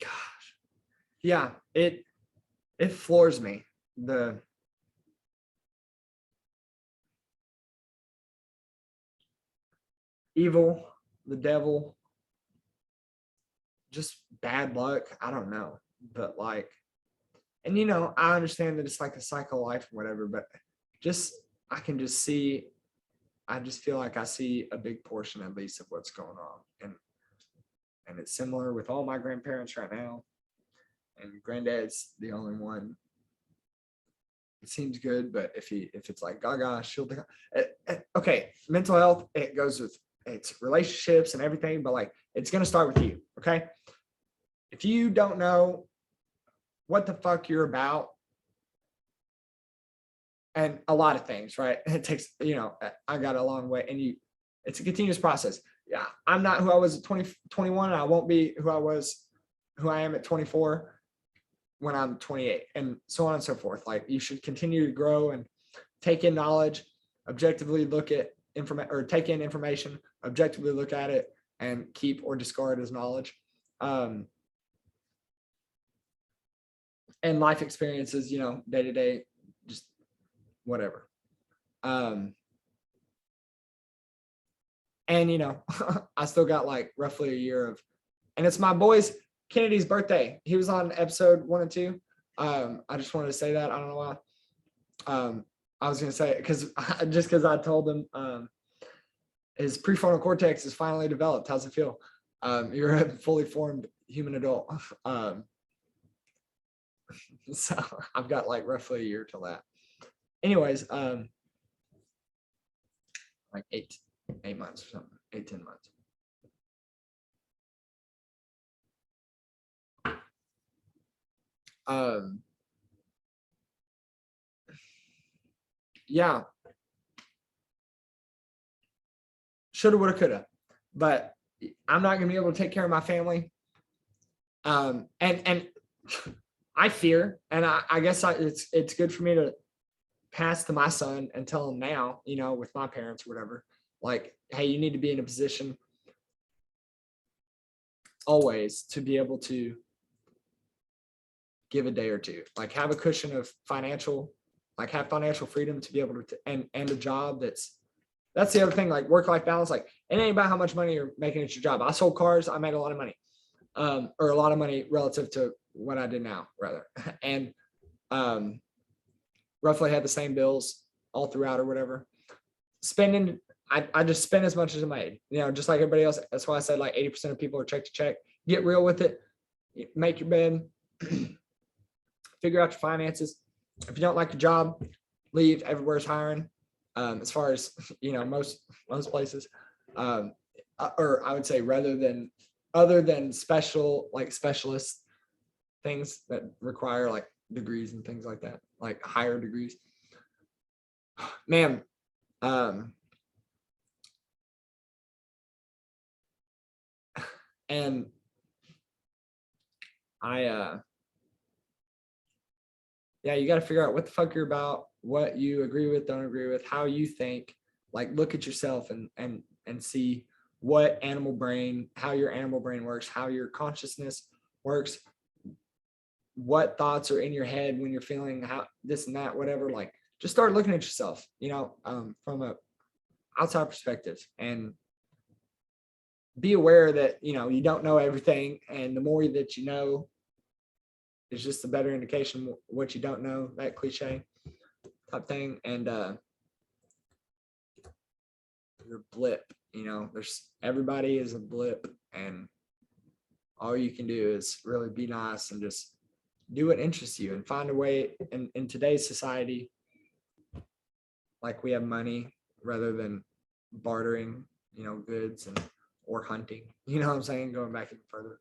Gosh, yeah, it floors me. The evil, the devil, just bad luck. I don't know, but like, and you know, I understand that it's like a cycle of life or whatever, but just, I can just see, I just feel like I see a big portion at least of what's going on. And it's similar with all my grandparents right now. And granddad's the only one. It seems good, but if it's like gaga, she'll be okay. Mental health, it goes with it's relationships and everything, but like it's gonna start with you. Okay. If you don't know what the fuck you're about, and a lot of things, right? It takes, you know, I got a long way, and it's a continuous process. Yeah, I'm not who I was at 21, and I won't be who I am at 24 when I'm 28, and so on and so forth. Like, you should continue to grow and take in knowledge, objectively look at information, or take in information, objectively look at it, and keep or discard as knowledge. And life experiences, you know, day to day, just whatever. And you know, I still got like roughly a year of, and it's my boy's Kennedy's birthday. He was on episode 1 and 2. I just wanted to say that. I don't know why. I was gonna say it because I told him his prefrontal cortex is finally developed. How's it feel? You're a fully formed human adult. So I've got like roughly a year till that. Anyways, like 8 months or something, 8-10 months. Yeah, shoulda, woulda, coulda, but I'm not gonna be able to take care of my family. And I fear, and I guess it's good for me to pass to my son and tell him now, with my parents or whatever, like, hey, you need to be in a position always to be able to give a day or two, like have a cushion of financial, like have financial freedom to be able to, and a job that's the other thing, like work-life balance. Like it ain't about how much money you're making at your job. I sold cars, I made a lot of money, or a lot of money relative to what I did now, rather. And roughly had the same bills all throughout or whatever. Spending, I just spend as much as I made, just like everybody else. That's why I said like 80% of people are check to check. Get real with it. Make your bed. Figure out your finances. If you don't like your job, leave. Everywhere's hiring. As far as most places, or I would say other than specialist things that require like degrees and things like that, like higher degrees. Man, and yeah, you got to figure out what the fuck you're about, what you agree with, don't agree with, how you think. Like look at yourself and see what how your animal brain works, how your consciousness works, what thoughts are in your head when you're feeling how this and that, whatever. Like just start looking at yourself, from a outside perspective, and be aware that you don't know everything, and the more that you know is just a better indication what you don't know, that cliche type thing. And your blip, everybody is a blip, and all you can do is really be nice and just do what interests you and find a way. In today's society, like we have money rather than bartering, goods or hunting, what I'm saying, going back even further.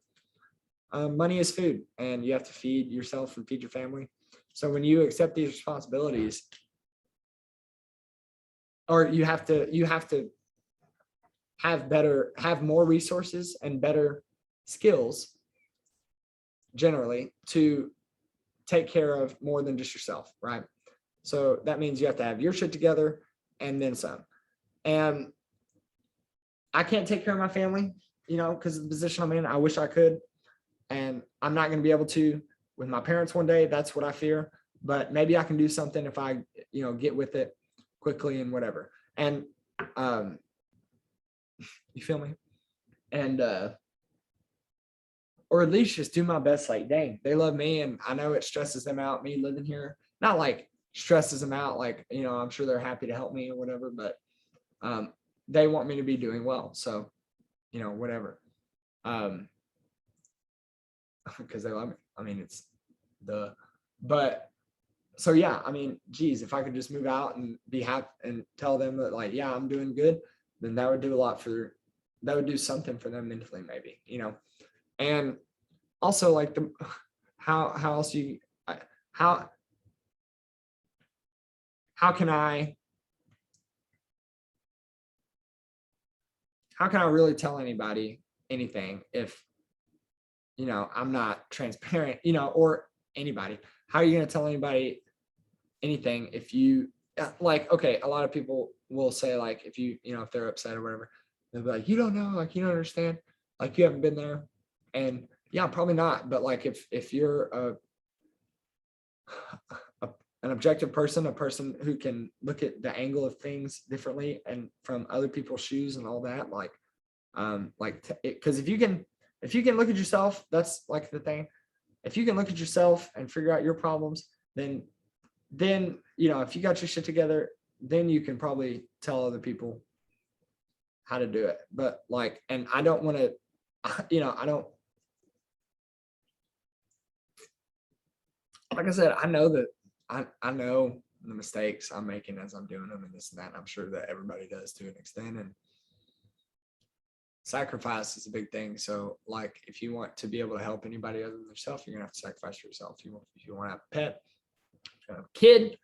Money is food, and you have to feed yourself and feed your family. So when you accept these responsibilities, or you have to have more resources and better skills generally to take care of more than just yourself, right? So that means you have to have your shit together and then some. And I can't take care of my family, because of the position I'm in. I wish I could. And I'm not going to be able to with my parents one day. That's what I fear. But maybe I can do something if I, get with it quickly and whatever. And you feel me? And or at least just do my best. Like, dang, they love me, and I know it stresses them out, me living here. Not like stresses them out, like, I'm sure they're happy to help me or whatever, but they want me to be doing well. So, whatever. Because they love me. I mean, it's but so yeah, I mean, geez, if I could just move out and be happy and tell them that, like, yeah, I'm doing good, then that would do something for them mentally, maybe, and also like how else how can I really tell anybody anything if I'm not transparent, or anybody? How are you going to tell anybody anything if you like, okay, a lot of people will say, like, if you if they're upset or whatever, they'll be like, you don't know, like, you don't understand, like, you haven't been there. And yeah, probably not. But like, if you're an objective person, a person who can look at the angle of things differently and from other people's shoes and all that, like, because if you can look at yourself, that's like the thing. If you can look at yourself and figure out your problems, then if you got your shit together, then you can probably tell other people how to do it. But like, and I don't want I don't, like I said, I know that I know the mistakes I'm making as I'm doing them and this and that. And I'm sure that everybody does to an extent. And sacrifice is a big thing. So like if you want to be able to help anybody other than yourself, you're gonna have to sacrifice for yourself. If you want to have a pet, if you want to have a kid,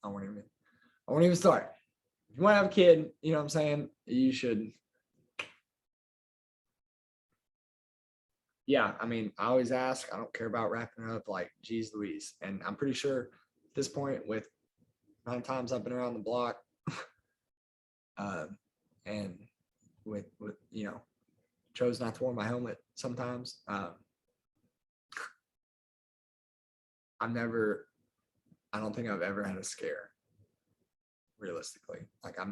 I won't even start. If you want to have a kid, you know what I'm saying? You should. Yeah, I mean, I always ask, I don't care about wrapping it up like, geez Louise. And I'm pretty sure at this point, with 9 times I've been around the block, and with chose not to wear my helmet sometimes. I don't think I've ever had a scare, realistically. Like I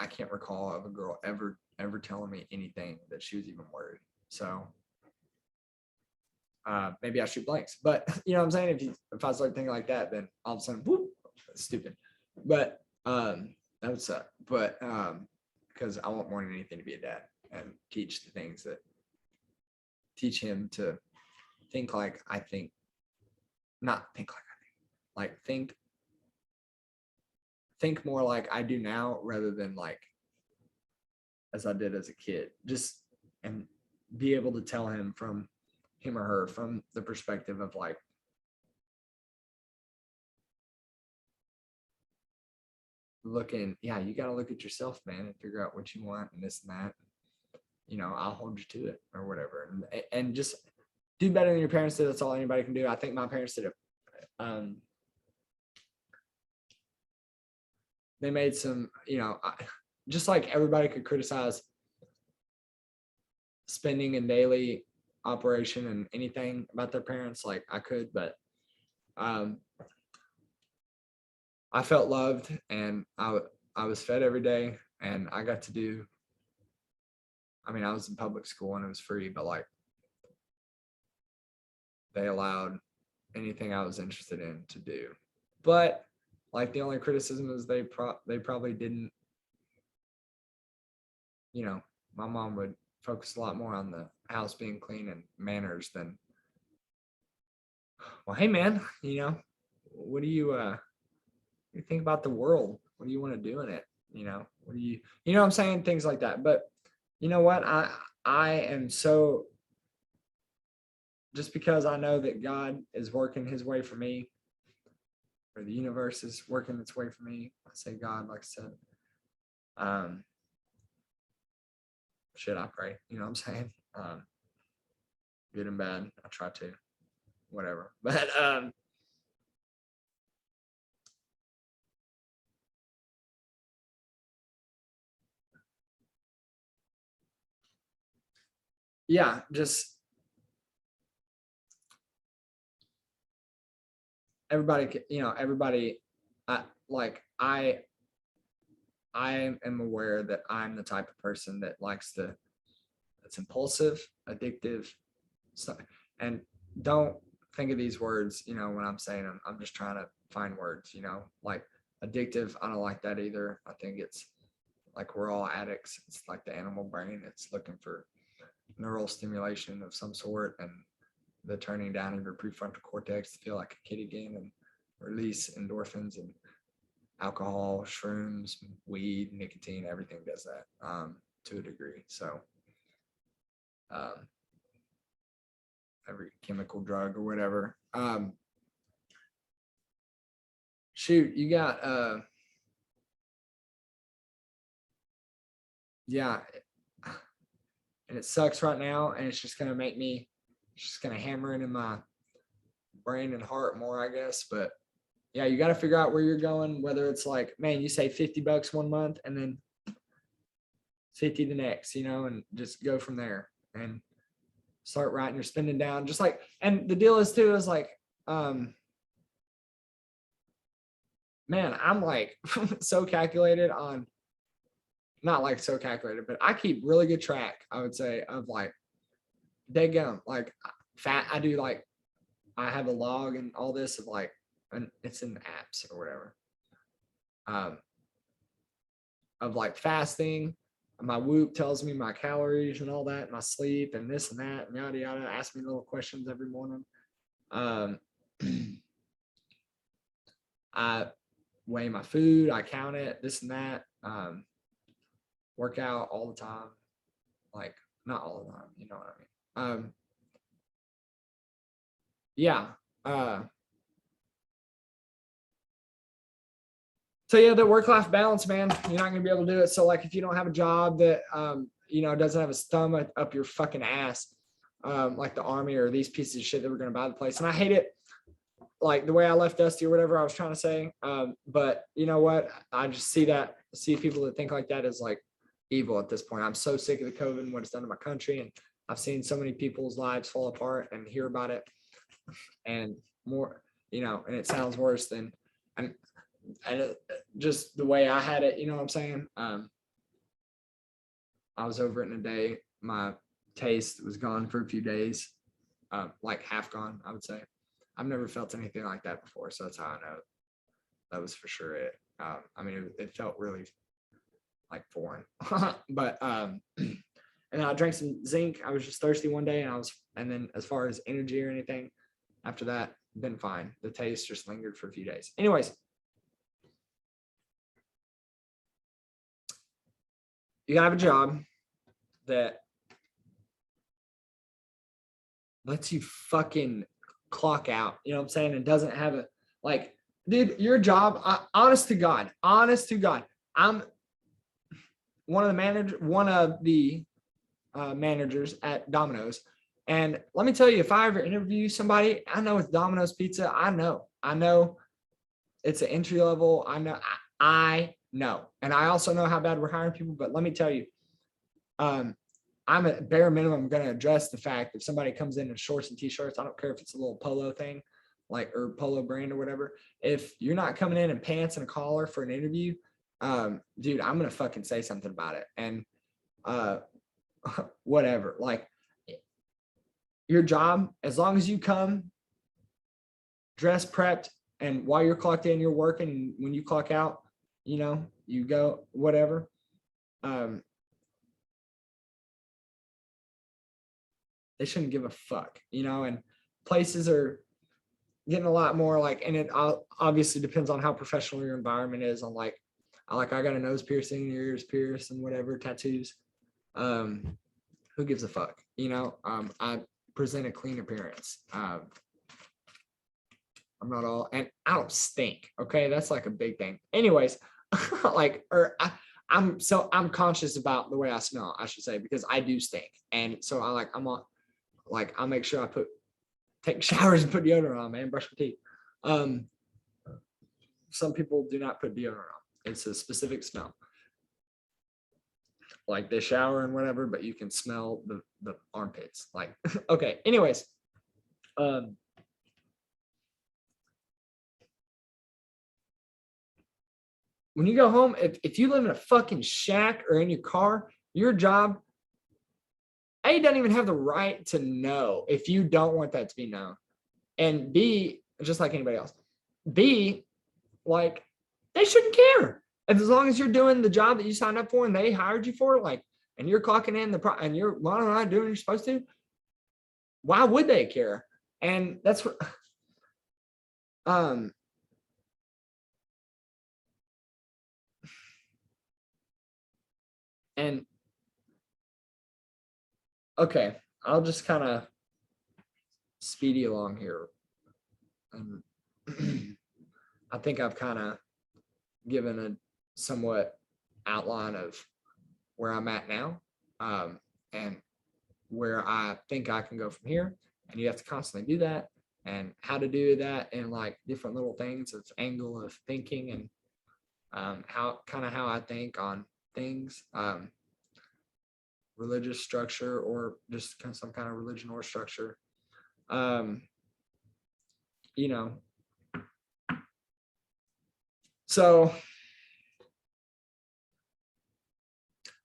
can't recall of a girl ever telling me anything that she was even worried. So maybe I shoot blanks, but you know what I'm saying? If I start thinking like that, then all of a sudden, whoop, that's stupid. But that would suck. But because I want more than anything to be a dad and teach the things that teach him to think like I think, not think like I think, like think more like I do now rather than like as I did as a kid. Just and be able to tell him or her from the perspective of like, you got to look at yourself, man, and figure out what you want and this and that. I'll hold you to it or whatever, and just do better than your parents did. That's all anybody can do. I think my parents did it. They made some, just like everybody could criticize spending and daily operation and anything about their parents, like I could, but I felt loved and I was fed every day, and I got to do, I was in public school and it was free, but like they allowed anything I was interested in to do. But like the only criticism is they probably didn't, my mom would focus a lot more on the house being clean and manners than, well, hey man, what do you think about the world? What do you want to do in it? What do you know what I'm saying? Things like that. But you know what? I am so, just because I know that God is working his way for me, or the universe is working its way for me. I say God, like I said. I pray, you know what I'm saying? Good and bad. I try to, whatever. But yeah, just everybody, I am aware that I'm the type of person that that's impulsive, addictive, so, and don't think of these words, when I'm saying them. I'm just trying to find words, like addictive. I don't like that either. I think it's like we're all addicts. It's like the animal brain. It's looking for neural stimulation of some sort, and the turning down of your prefrontal cortex to feel like a kid again and release endorphins, and alcohol, shrooms, weed, nicotine, everything does that to a degree. So every chemical drug or whatever. Shoot, you got yeah, and it sucks right now, and it's just gonna hammer it in my brain and heart more, I guess. But yeah, you got to figure out where you're going, whether it's like, man, you say $50 one month and then 50 the next, and just go from there and start writing your spending down. Just like, and the deal is too, is like, man, I'm like so calculated on, not like so calculated, but I keep really good track, I would say, of like dead gum, like fat. I have a log and all this of like, and it's in the apps or whatever, of like fasting. My Whoop tells me my calories and all that, my sleep and this and that, and yada yada. Ask me little questions every morning. I weigh my food, I count it, this and that. Work out all the time, like not all the time, you know what I mean. Yeah. So yeah, the work-life balance, man, you're not gonna be able to do it. So like if you don't have a job that doesn't have a thumb up your fucking ass, like the army or these pieces of shit that were gonna buy the place. And I hate it, like the way I left Dusty or whatever I was trying to say. But you know what? I just see people that think like that as like evil at this point. I'm so sick of the COVID and what it's done to my country. And I've seen so many people's lives fall apart and hear about it and more, and it sounds worse than, and just the way I had it, you know what I'm saying? I was over it in a day. My taste was gone for a few days, like half gone, I would say. I've never felt anything like that before, so that's how I know that was for sure it. I mean, it felt really like foreign, but and then I drank some zinc. I was just thirsty one day, and then as far as energy or anything, after that, been fine. The taste just lingered for a few days. Anyways, you gotta have a job that lets you fucking clock out, you know what I'm saying? And doesn't have a, like, dude, your job, honest to God, I'm one of the managers at Domino's. And let me tell you, if I ever interview somebody, I know it's Domino's Pizza. I know it's an entry level. I know. And I also know how bad we're hiring people, but let me tell you, I'm at bare minimum going to address the fact if somebody comes in shorts and t-shirts, I don't care if it's a little polo thing, like, or polo brand or whatever. If you're not coming in pants and a collar for an interview, dude, I'm going to fucking say something about it. And, whatever, like, your job, as long as you come dress prepped and while you're clocked in, you're working, when you clock out, you go, whatever. They shouldn't give a fuck, and places are getting a lot more like, and it obviously depends on how professional your environment is on like, I got a nose piercing, ears pierced and whatever, tattoos. Who gives a fuck? I present a clean appearance. I'm not all, and I don't stink. Okay. That's like a big thing. Anyways, I'm conscious about the way I smell, I should say, because I do stink. And so I'll make sure I take showers and put deodorant on, man, brush my teeth. Some people do not put deodorant on. It's a specific smell. Like they shower and whatever, but you can smell the armpits. Like, okay, anyways. When you go home, if you live in a fucking shack or in your car, your job, A, doesn't even have the right to know if you don't want that to be known. And B, just like anybody else, B, like, they shouldn't care. As long as you're doing the job that you signed up for and they hired you for, like, and you're clocking in and you're doing what you're supposed to, why would they care? And that's what, and okay, I'll just kind of speedy along here. I think I've kind of given a somewhat outline of where I'm at now, and where I think I can go from here. And you have to constantly do that, and how to do that in like different little things of angle of thinking, and how I think on things, religious structure, or just some kind of religion or structure. So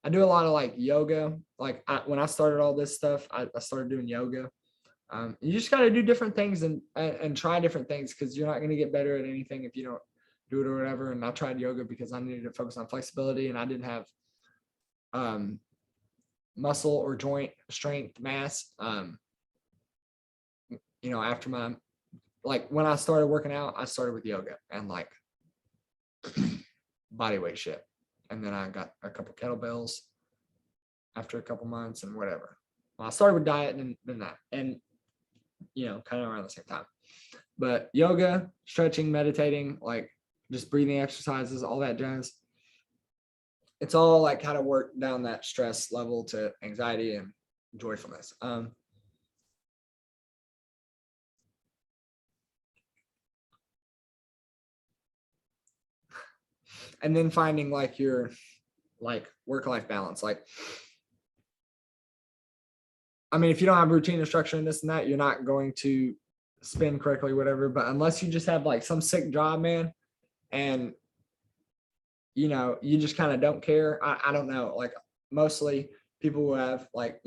I do a lot of like yoga. Like when I started all this stuff, I started doing yoga. You just got to do different things and try different things, because you're not going to get better at anything if you don't do it or whatever. And I tried yoga because I needed to focus on flexibility, and I didn't have muscle or joint strength mass. After my, like when I started working out, I started with yoga and like body weight shit. And then I got a couple kettlebells after a couple months and whatever. Well, I started with diet and then that, and kind of around the same time. But yoga, stretching, meditating, like just breathing exercises, all that jazz. It's all like how to work down that stress level to anxiety and joyfulness. And then finding like your like work-life balance. Like, I mean, if you don't have routine or structure and this and that, you're not going to spin correctly, whatever. But unless you just have like some sick job, man, and you just kind of don't care. I don't know. Like mostly people who have like,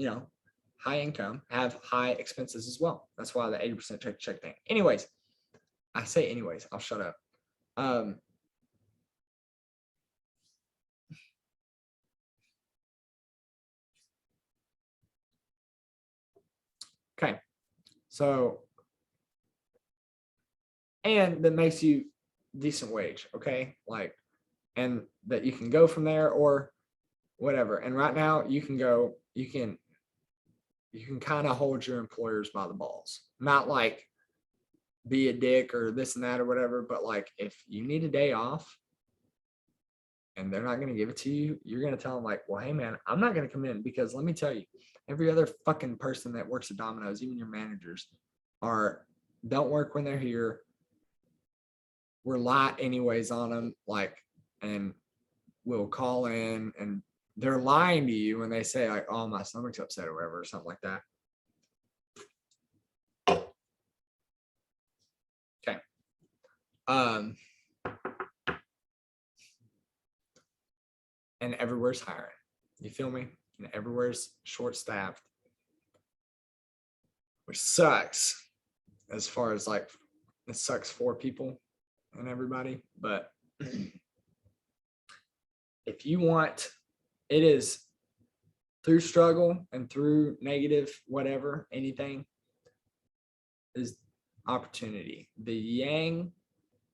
high income have high expenses as well. That's why the 80% check thing. Anyways, I say anyways, I'll shut up. Okay. So, and that makes you decent wage. Okay. Like, and that you can go from there or whatever. And right now you can kind of hold your employers by the balls, not like be a dick or this and that or whatever. But like, if you need a day off and they're not going to give it to you, you're going to tell them like, well, hey man, I'm not going to come in because let me tell you, every other fucking person that works at Domino's, even your managers, don't work when they're here. We're light anyways on them, like, and we'll call in and they're lying to you when they say like, oh, my stomach's upset or whatever, or something like that. Okay. And everywhere's hiring. You feel me? And everywhere's short-staffed, which sucks as far as like, it sucks for people and everybody. But if you want, it is through struggle and through negative, whatever, anything is opportunity. The yang,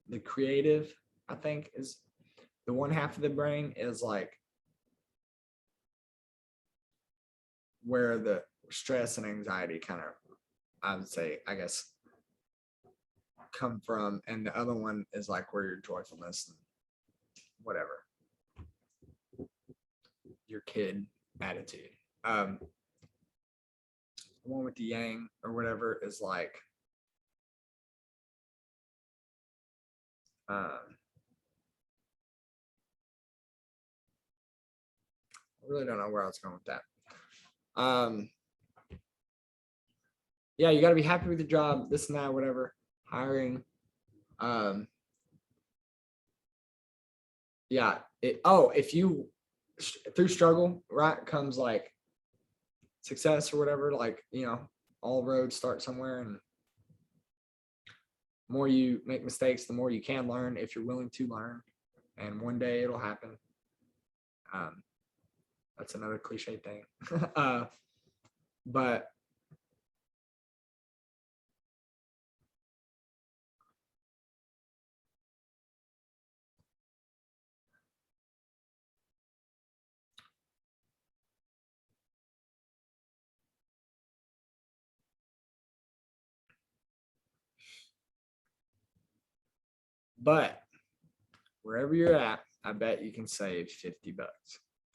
the creative, I think, is the one half of the brain is like where the stress and anxiety kind of, I would say, I guess, come from. And the other one is like where your joyfulness and whatever, your kid attitude. The one with the yang or whatever is like, I really don't know where I was going with that. Yeah, you got to be happy with your job, this and that, whatever. Hiring. Yeah. If you through struggle, right, comes like success or whatever. Like, all roads start somewhere, and the more you make mistakes, the more you can learn if you're willing to learn. And one day it'll happen. That's another cliche thing. But wherever you're at, I bet you can save $50.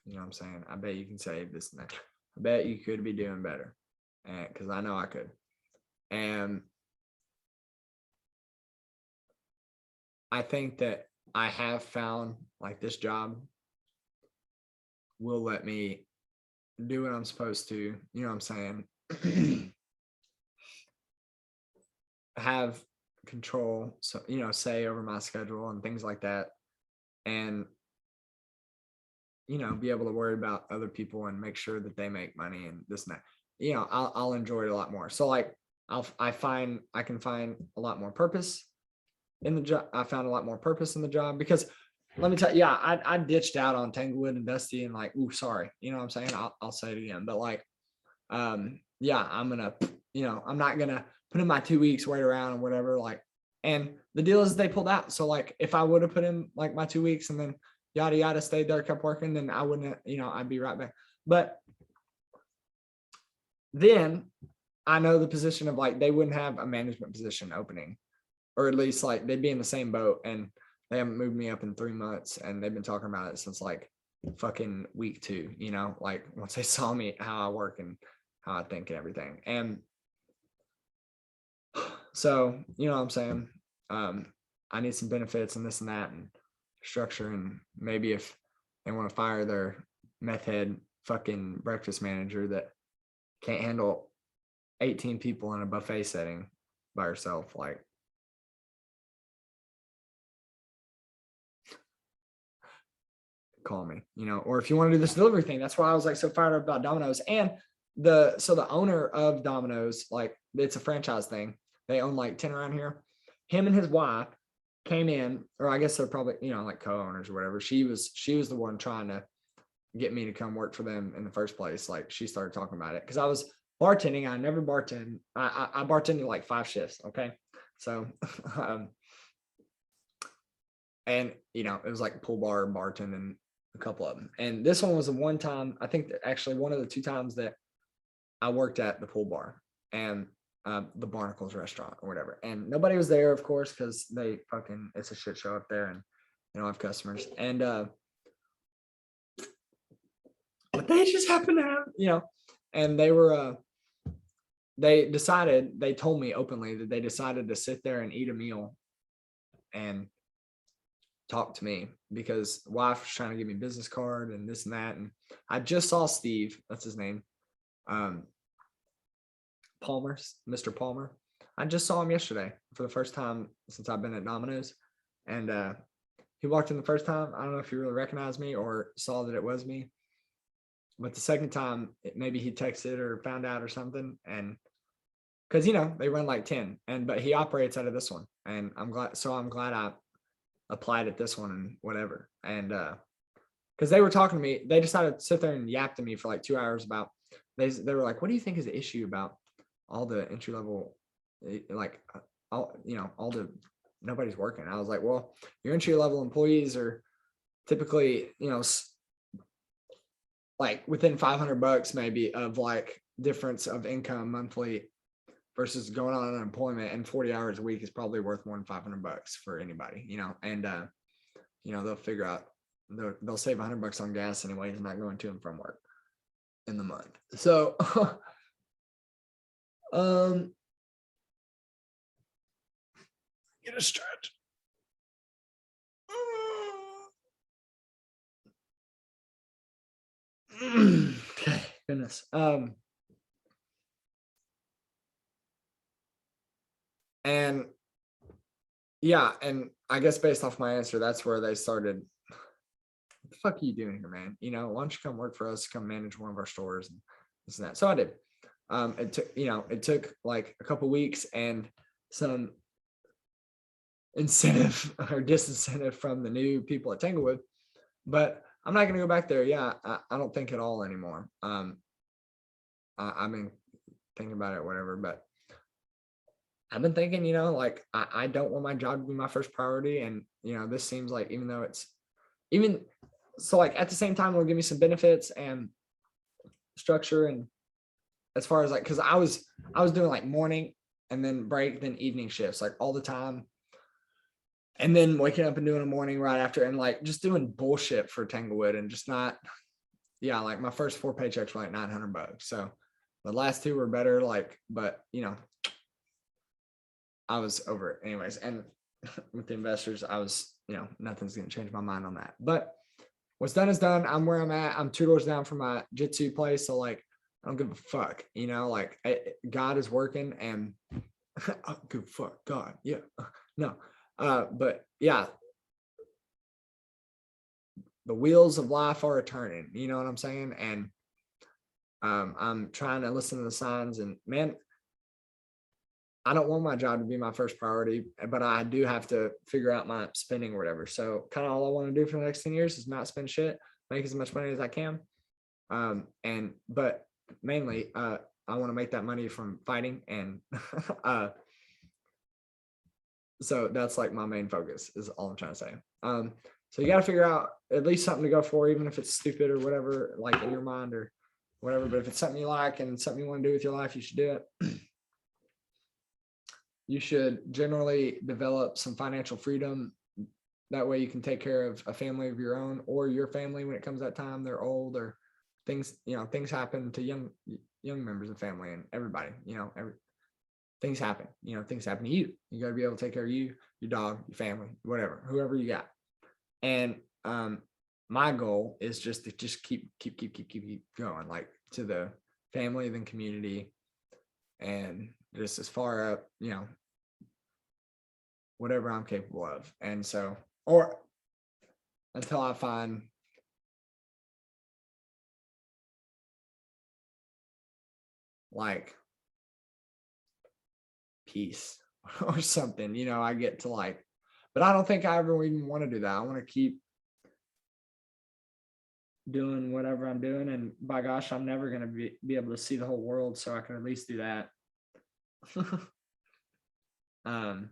You know what I'm saying? I bet you can save this and that. I bet you could be doing better. And because I know I could. And I think that I have found like this job will let me do what I'm supposed to, you know what I'm saying? Have control, so say over my schedule and things like that, and be able to worry about other people and make sure that they make money and this and that. I'll enjoy it a lot more. So like I can find a lot more purpose in the job. I found a lot more purpose in the job because let me tell you, yeah, I ditched out on Tanglewood and Dusty and like, ooh, sorry. You know what I'm saying? I'll say it again. But like, yeah, I'm gonna, I'm not gonna put in my 2 weeks, wait around and whatever. Like, and the deal is they pulled out. So like if I would have put in like my 2 weeks and then yada yada stayed there, kept working, then I wouldn't, I'd be right back. But then I know the position of like they wouldn't have a management position opening, or at least like they'd be in the same boat, and they haven't moved me up in 3 months, and they've been talking about it since like fucking week 2, like once they saw me, how I work and how I think and everything. And so, you know what I'm saying? I need some benefits and this and that and structure, and maybe if they want to fire their meth head fucking breakfast manager that can't handle 18 people in a buffet setting by herself, like, call me, or if you want to do this delivery thing. That's why I was like so fired up about Domino's. And the owner of Domino's, like, it's a franchise thing. They own like 10 around here. Him and his wife came in, or I guess they're probably, like co-owners or whatever. She was the one trying to get me to come work for them in the first place. Like, she started talking about it because I was bartending. I never bartend. I bartended like 5 shifts. Okay. So, and it was like pool bar, bartending, a couple of them. And this one was the one time, I think that actually one of the 2 times that I worked at the pool bar and the Barnacles restaurant or whatever. And nobody was there, of course, because it's a shit show up there, and I have customers. And but they just happened to have, and they were they told me openly that they decided to sit there and eat a meal and talk to me because wife was trying to give me a business card and this and that. And I just saw Steve, that's his name, Mr. Palmer. I just saw him yesterday for the first time since I've been at Domino's. And he walked in the first time. I don't know if he really recognized me or saw that it was me. But the second time, maybe he texted or found out or something. And because, they run like 10. But he operates out of this one. And I'm glad I applied at this one and whatever. And because they were talking to me, they decided to sit there and yap to me for like 2 hours about, they were like, what do you think is the issue about all the entry level, like all the, nobody's working? I was like, well, your entry level employees are typically, like within $500 maybe of like difference of income monthly versus going on unemployment, and 40 hours a week is probably worth more than $500 for anybody, and they'll figure out, they'll save $100 on gas anyways, not going to and from work in the month. So get a stretch. Okay, goodness. And yeah, and I guess based off my answer, that's where they started. What the fuck are you doing here, man? Why don't you come work for us, come manage one of our stores and this and that. So I did. It took like a couple weeks and some incentive or disincentive from the new people at Tanglewood, but I'm not going to go back there. Yeah, I don't think at all anymore. I've been thinking about it, whatever, but I've been thinking, like I don't want my job to be my first priority. And, this seems like, even though it's so like at the same time, it'll give me some benefits and structure. And as far as like, cause I was doing like morning and then break, then evening shifts, like all the time. And then waking up and doing a morning right after, and like just doing bullshit for Tanglewood and just not, like my first 4 paychecks were like $900. So the last 2 were better, like, but I was over it anyways. And with the investors, I was, nothing's going to change my mind on that. But what's done is done. I'm where I'm at. I'm 2 doors down from my jitsu place. So like, I don't give a fuck, like God is working, and I don't give a fuck, God. Yeah, no. But yeah, the wheels of life are turning, you know what I'm saying? And I'm trying to listen to the signs, and man, I don't want my job to be my first priority, but I do have to figure out my spending or whatever. So kind of all I want to do for the next 10 years is not spend shit, make as much money as I can. But mainly, I want to make that money from fighting. And so that's like my main focus is all I'm trying to say. So you got to figure out at least something to go for, even if it's stupid or whatever, like in your mind or whatever. But if it's something you like and something you want to do with your life, you should do it. You should generally develop some financial freedom. That way you can take care of a family of your own or your family when it comes that time. They're old or things, things happen to young members of family and everybody, things happen, things happen to you. You got to be able to take care of you, your dog, your family, whatever, whoever you got. And my goal is just to keep going, like to the family, then community, and just as far up, whatever I'm capable of. And so, or until I find like peace or something, I get to like, but I don't think I ever even want to do that. I want to keep doing whatever I'm doing. And by gosh, I'm never going to be able to see the whole world. So I can at least do that. I'm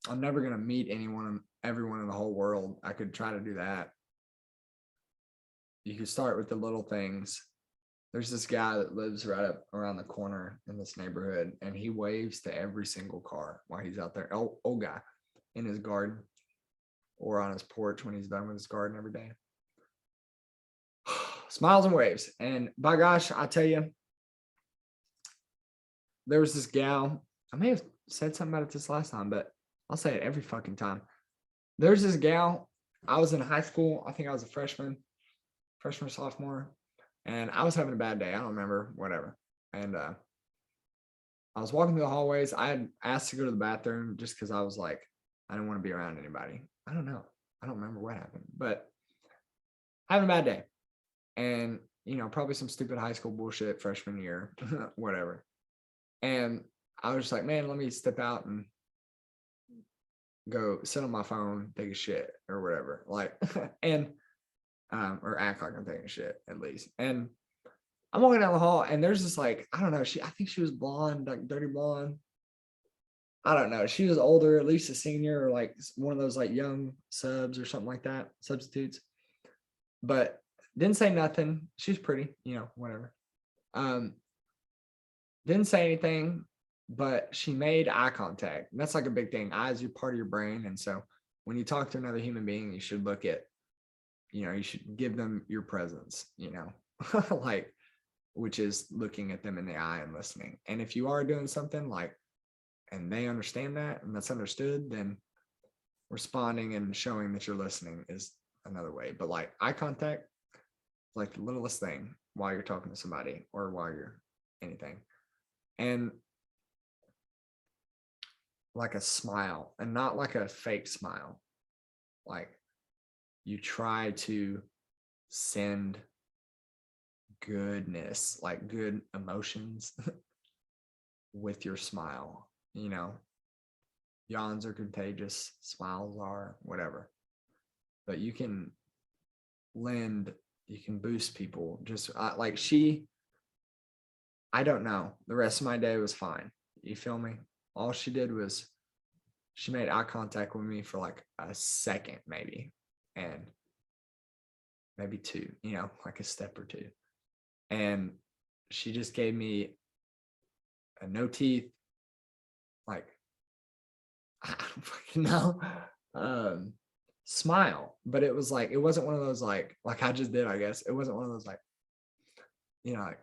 never going to meet everyone in the whole world. I could try to do that. You can start with the little things. There's this guy that lives right up around the corner in this neighborhood, and he waves to every single car while he's out there. Old guy in his garden or on his porch when he's done with his garden every day. Smiles and waves. And by gosh, I tell you, there was this gal. I may have said something about it this last time, but I'll say it every fucking time. There's this gal. I was in high school. I think I was a freshman, sophomore. And I was having a bad day. I don't remember, whatever. And I was walking through the hallways. I had asked to go to the bathroom just because I was like, I didn't want to be around anybody. I don't know. I don't remember what happened, but having a bad day. And, probably some stupid high school bullshit freshman year, whatever. And I was just like, man, let me step out and go sit on my phone, take a shit or whatever. Like, and or act like I'm taking a shit at least. And I'm walking down the hall and there's this like, I don't know, I think she was blonde, like dirty blonde. I don't know. She was older, at least a senior or like one of those like young subs or something like that, substitutes. But didn't say nothing. She's pretty, whatever. Didn't say anything, but she made eye contact. And that's like a big thing. Eyes are part of your brain. And so when you talk to another human being, you should look at, you should give them your presence, like, which is looking at them in the eye and listening. And if you are doing something like, and they understand that and that's understood, then responding and showing that you're listening is another way. But like eye contact, like the littlest thing while you're talking to somebody or while you're anything. And like a smile, and not like a fake smile. Like you try to send goodness, like good emotions with your smile. Yawns are contagious, smiles are, whatever. But you can boost people. Just like I don't know. The rest of my day was fine. You feel me? All she did was she made eye contact with me for like a second, maybe, and maybe two, like a step or two. And she just gave me a no teeth, like, I don't fucking know, smile. But it was like, it wasn't one of those like I just did, I guess. It wasn't one of those like, like,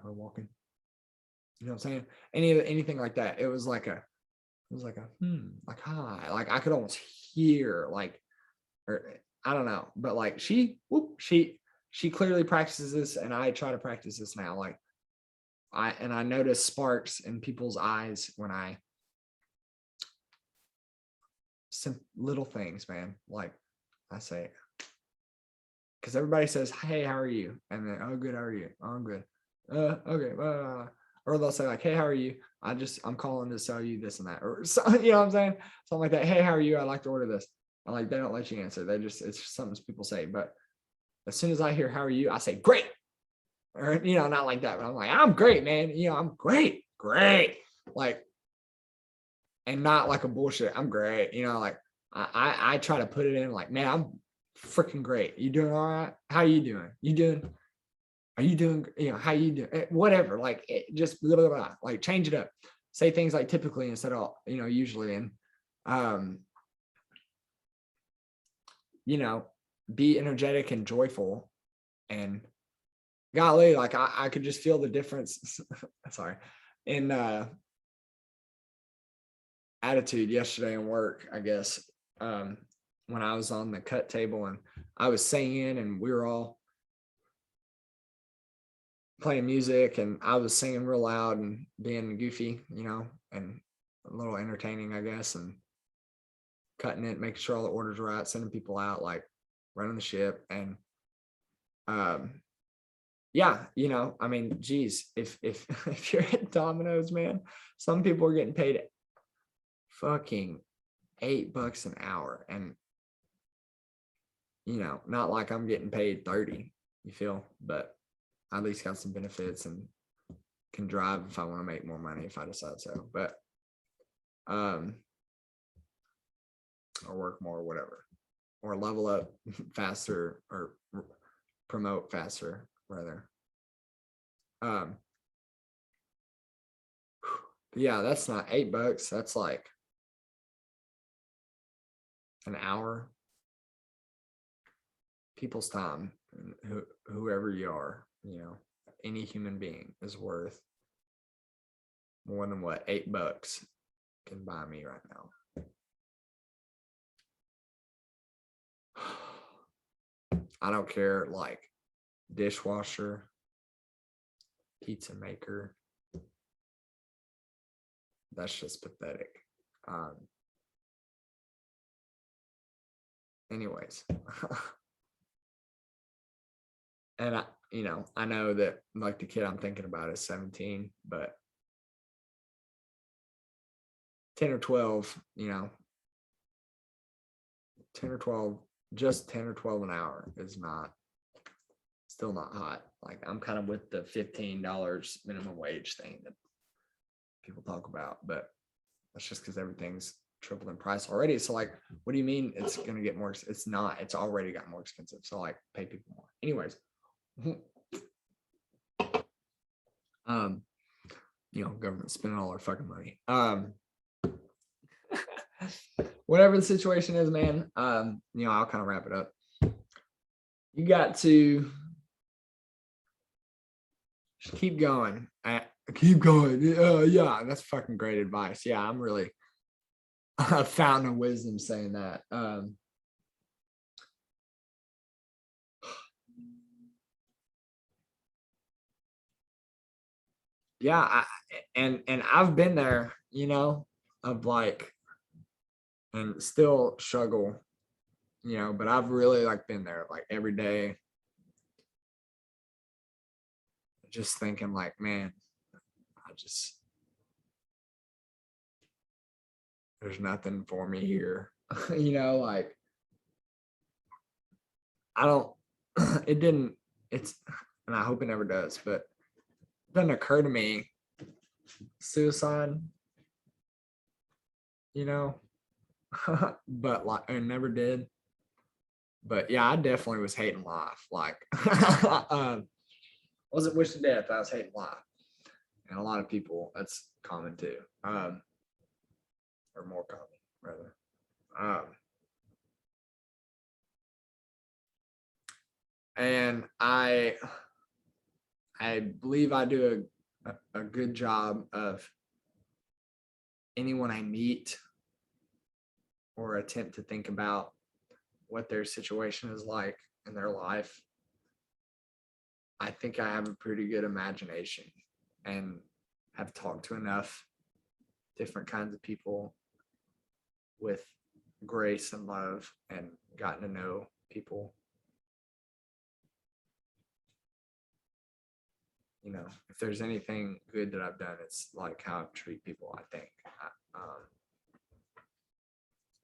we're walking. You know what I'm saying? Anything like that. It was like a like hi. Like I could almost hear like, or I don't know, but like she clearly practices this, and I try to practice this now. Like I notice sparks in people's eyes when some little things, man. Like I say, because everybody says, hey, how are you? And then, oh, good, how are you? Oh, I'm good. Okay. Or they'll say like, hey, how are you? I'm calling to sell you this and that. Or so, you know what I'm saying? Something like that. Hey, how are you? I'd like to order this. I like, they don't let you answer. It's just something people say. But as soon as I hear, how are you? I say, great. Or, not like that, but I'm like, I'm great, man. I'm great. Like, and not like a bullshit. I'm great. Like I try to put it in like, man, I'm freaking great. You doing all right? How you doing? Are you doing, how you doing? Whatever. Like just blah, blah, blah. Like change it up. Say things like typically instead of, usually. And, be energetic and joyful. And golly, like I could just feel the difference. Sorry. In attitude yesterday in work, I guess, when I was on the cut table and I was singing and we were all playing music and I was singing real loud and being goofy, and a little entertaining, I guess, and cutting it, making sure all the orders were right, sending people out, like running the ship. And yeah, I mean, geez, if if you're at Domino's, man, some people are getting paid fucking $8 an hour, and not like I'm getting paid 30, you feel, but I at least got some benefits and can drive if I want to make more money if I decide so. But or work more or whatever, or level up faster or promote faster rather. Yeah, that's not $8. That's like an hour. People's time, whoever you are, any human being is worth more than what $8 can buy me right now. I don't care, like dishwasher, pizza maker. That's just pathetic. Anyways. And I know that like the kid I'm thinking about is 17, but 10 or 12, 10 or 12, just 10 or 12 an hour is still not hot. Like I'm kind of with the $15 minimum wage thing that people talk about, but that's just because everything's tripled in price already. So like, what do you mean it's going to get more? It's not, it's already got more expensive. So like pay people more. Anyways. Government spending all our fucking money. Whatever the situation is, man, I'll kind of wrap it up. You got to just keep going. Keep going. Yeah, that's fucking great advice. Yeah, I'm really a fountain of wisdom saying that. Yeah, and I've been there, of like, and still struggle, but I've really like been there like every day, just thinking like, man, there's nothing for me here. Like I don't, and I hope it never does, but it doesn't occur to me suicide, but like I never did. But yeah, I definitely was hating life. Like wasn't wishing death, I was hating life. And a lot of people, that's common too. Or more common rather. And I believe I do a good job of anyone I meet or attempt to think about what their situation is like in their life. I think I have a pretty good imagination and have talked to enough different kinds of people with grace and love and gotten to know people if there's anything good that I've done, it's like how I treat people, I think.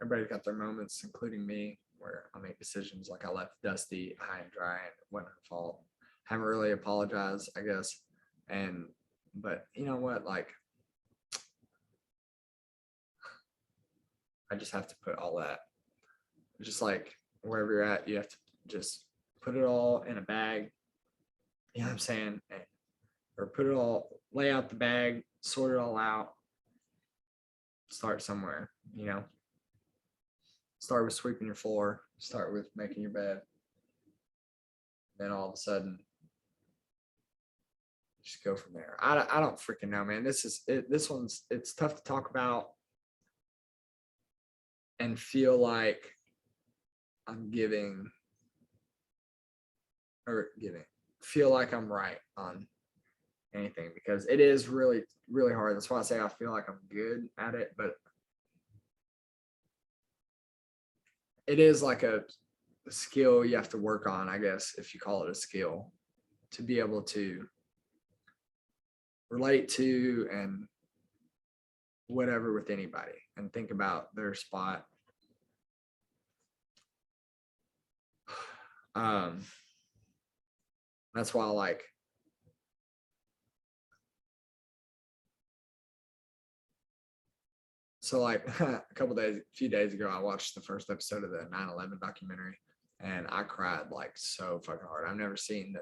Everybody got their moments, including me, where I make decisions like I left Dusty high and dry and it wasn't her fault. Haven't really apologized, I guess. But you know what? Like, I just have to put all that, just like wherever you're at, you have to just put it all in a bag. You know what I'm saying? Or put it all, lay out the bag, sort it all out, start somewhere, Start with sweeping your floor, start with making your bed. Then all of a sudden, just go from there. I don't freaking know, man. This one's, it's tough to talk about and feel like I'm feel like I'm right on anything, because it is really, really hard. That's why I say I feel like I'm good at it, but it is like a skill you have to work on, I guess, if you call it a skill, to be able to relate to and whatever with anybody and think about their spot. That's why a few days ago, I watched the first episode of the 9/11 documentary, and I cried like so fucking hard. I've never seen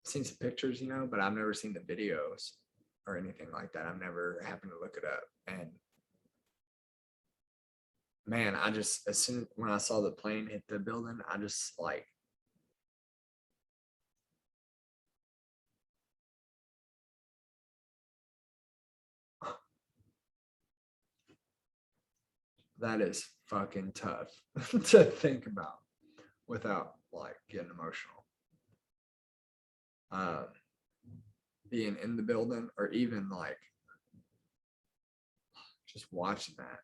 some pictures, but I've never seen the videos or anything like that. I've never happened to look it up. And man, as soon when I saw the plane hit the building, I just like, that is fucking tough to think about without like getting emotional. Being in the building, or even like just watching that,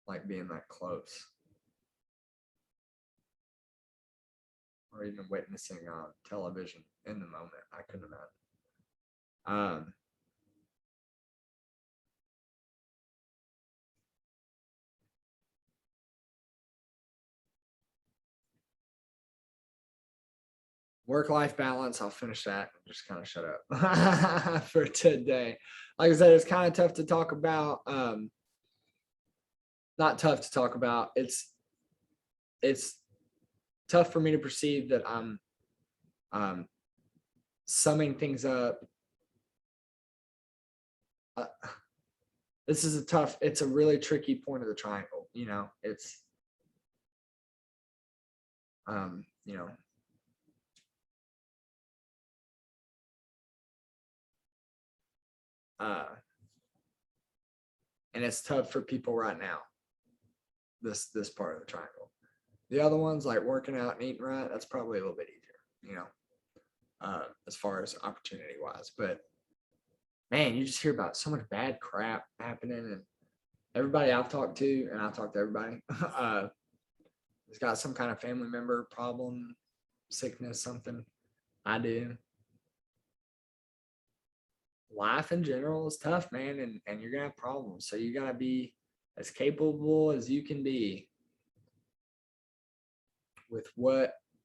like being that close, or even witnessing on television in the moment. I couldn't imagine. Work-life balance, I'll finish that and just kind of shut up for today. Like I said, it's kind of tough to talk about. Not tough to talk about. It's tough for me to perceive that I'm summing things up. It's a really tricky point of the triangle. It's, and it's tough for people right now. This part of the triangle. The other ones, like working out and eating right, that's probably a little bit easier, as far as opportunity wise. But man, you just hear about so much bad crap happening, and everybody I've talked to, and I've talked to everybody, has got some kind of family member problem, sickness, something. I do. Life in general is tough, man, and you're gonna have problems. So you gotta be as capable as you can be with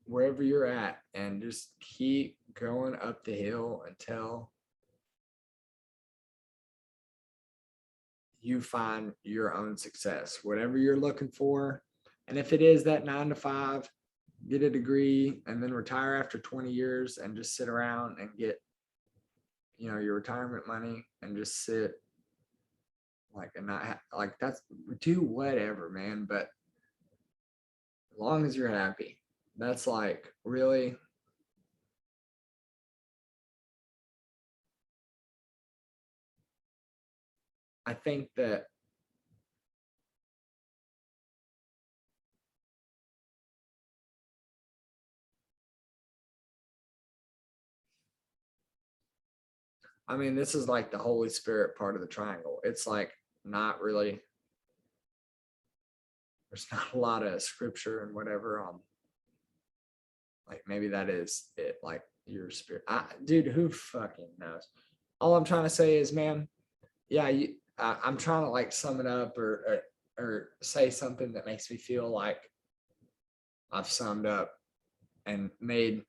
wherever you're at, and just keep going up the hill until you find your own success, whatever you're looking for. And if it is that 9 to 5, get a degree and then retire after 20 years and just sit around and get your retirement money and just sit like, and not like, that's, do whatever, man. But as long as you're happy, that's like, really, I think that this is like the Holy Spirit part of the triangle. It's like not really, there's not a lot of scripture and whatever on Like maybe that is it, like your spirit. Dude, who fucking knows? All I'm trying to say is, man, yeah, I'm trying to like sum it up or say something that makes me feel like I've summed up and made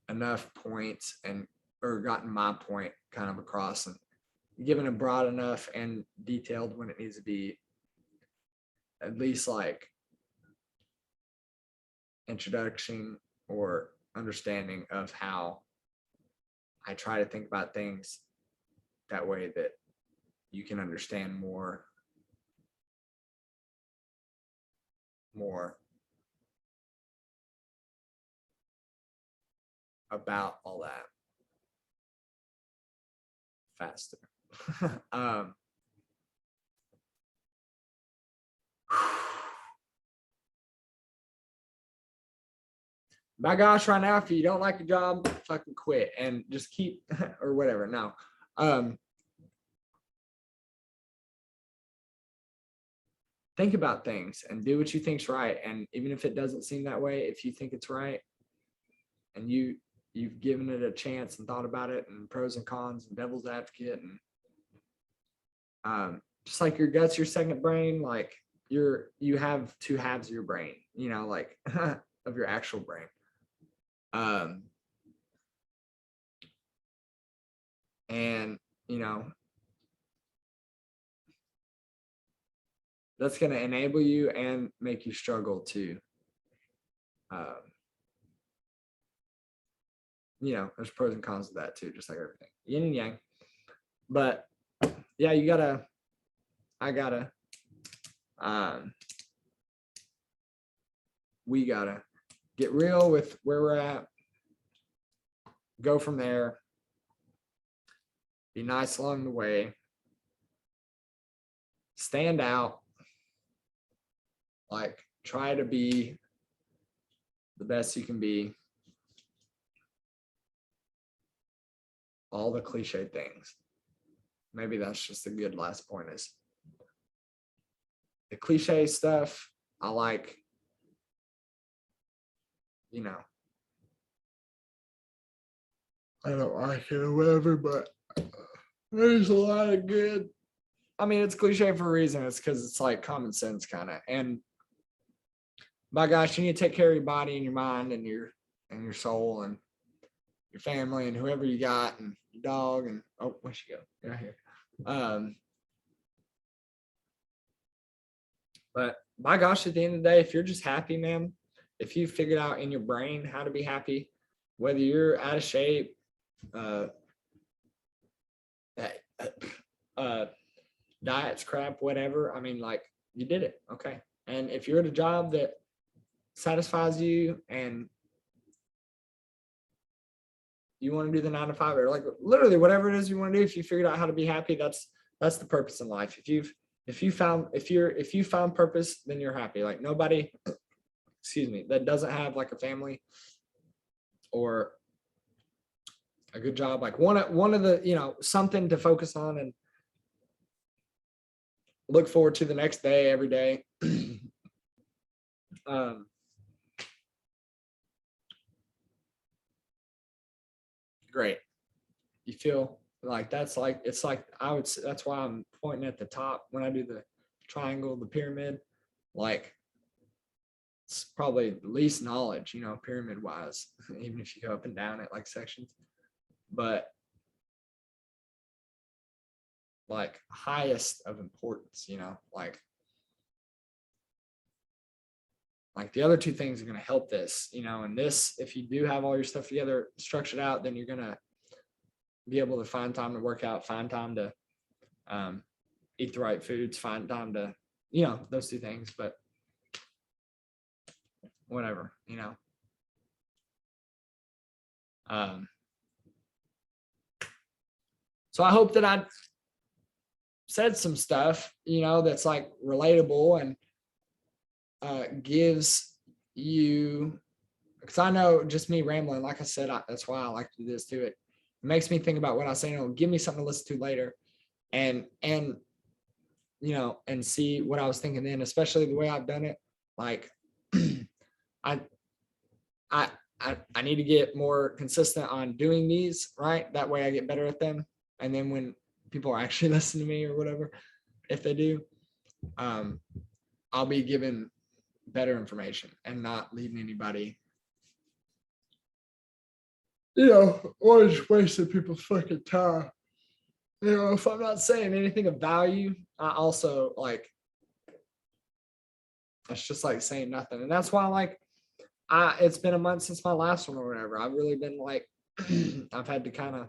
enough points and or gotten my point kind of across and given it broad enough and detailed when it needs to be, at least like introduction or understanding of how I try to think about things that way that you can understand more about all that faster. My gosh, right now, if you don't like your job, fucking quit and just keep or whatever. No. Think about things and do what you think's right. And even if it doesn't seem that way, if you think it's right and you've given it a chance and thought about it and pros and cons and devil's advocate and just like your gut's your second brain, like you have two halves of your brain, you know, like of your actual brain. And you know, that's going to enable you and make you struggle too. You know, there's pros and cons to that too, just like everything, yin and yang. But yeah, we gotta get real with where we're at, go from there, be nice along the way, stand out, like try to be the best you can be. All the cliche things. Maybe that's just a good last point is the cliche stuff. I like, you know, I don't like it or whatever, but there's a lot of good. I mean, it's cliche for a reason. It's because it's like common sense kind of. And by gosh, you need to take care of your body and your mind and your soul and your family and whoever you got and your dog and oh, where'd she go? Right here. But my gosh, at the end of the day, if you're just happy, man, if you figured out in your brain how to be happy, whether you're out of shape, diet's crap, whatever, I mean, like you did it. Okay. And if you're at a job that satisfies you and you want to do the 9 to 5 or like literally whatever it is you want to do, if you figured out how to be happy, that's the purpose in life. If you found purpose, then you're happy. Like nobody, excuse me, that doesn't have like a family or a good job, like one of the, you know, something to focus on and look forward to the next day, every day. Great. You feel like that's like, it's like, I would say that's why I'm pointing at the top when I do the triangle, the pyramid, like it's probably the least knowledge, you know, pyramid wise, even if you go up and down it like sections, but like highest of importance, you know, like the other two things are going to help this, you know, and this, if you do have all your stuff together, structured out, then you're going to be able to find time to work out, find time to eat the right foods, find time to, you know, those two things, but whatever, you know. So I hope that I said some stuff, you know, that's like relatable and gives you, because I know just me rambling, like I said, that's why I like to do this too. It makes me think about what I say, and it'll give me something to listen to later and you know, and see what I was thinking then, especially the way I've done it. Like I I need to get more consistent on doing these, right? That way I get better at them. And then when people are actually listening to me or whatever, if they do, I'll be given better information and not leading anybody, or just wasting people's fucking time. If I'm not saying anything of value, I also like, it's just like saying nothing. And that's why like it's been a month since my last one or whatever. I've really been like, I've had to kind of,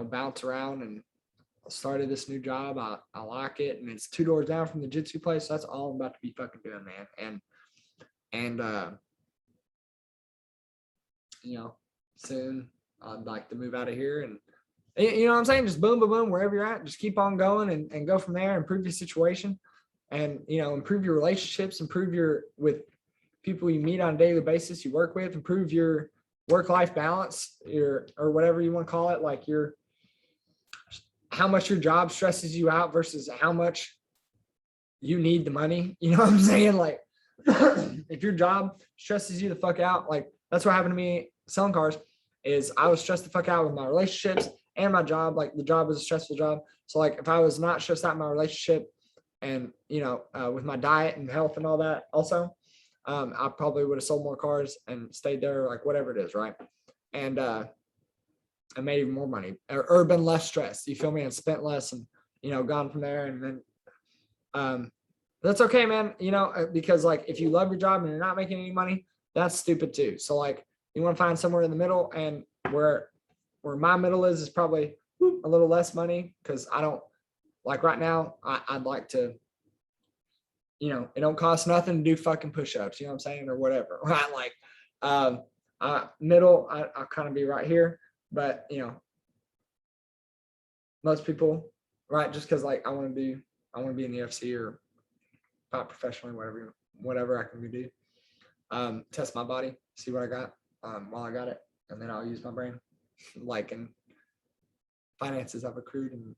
bounce around and started this new job. I like it, and it's 2 doors down from the jitsu place. So that's all I'm about to be fucking doing, man. And soon I'd like to move out of here, and you know what I'm saying? Just boom, boom, boom, wherever you're at, just keep on going and go from there, improve your situation, and improve your relationships, improve with people you meet on a daily basis, you work with, improve your work-life balance, or whatever you want to call it, like how much your job stresses you out versus how much you need the money. You know what I'm saying? Like, if your job stresses you the fuck out, like that's what happened to me selling cars, is I was stressed the fuck out with my relationships and my job. Like the job was a stressful job. So like if I was not stressed out in my relationship and, with my diet and health and all that also, I probably would have sold more cars and stayed there, like whatever it is. Right. And, I made even more money or been less stressed. You feel me? And spent less and, gone from there. And then, that's okay, man. Because like, if you love your job and you're not making any money, that's stupid too. So like, you want to find somewhere in the middle, and where my middle is probably a little less money. Cause I don't like right now, I'd like to, it don't cost nothing to do fucking push-ups, you know what I'm saying? Or whatever. Right. Like, middle, I'll kind of be right here. But most people, right? Just because like I want to be in the UFC or fight professionally, whatever I can do. Test my body, see what I got while I got it, and then I'll use my brain, like in finances I've accrued and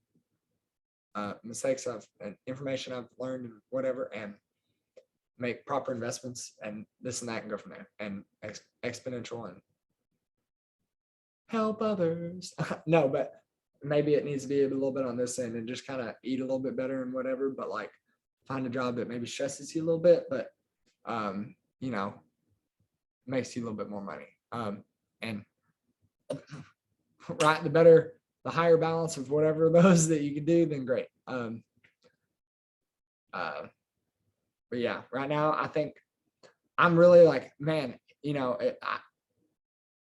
mistakes and information I've learned and whatever, and make proper investments and this and that, and go from there, and exponential and help others. No, but maybe it needs to be a little bit on this end and just kind of eat a little bit better and whatever, but like find a job that maybe stresses you a little bit, but makes you a little bit more money. And right, the higher balance of whatever those that you can do, then great. But yeah, right now I think I'm really like, man,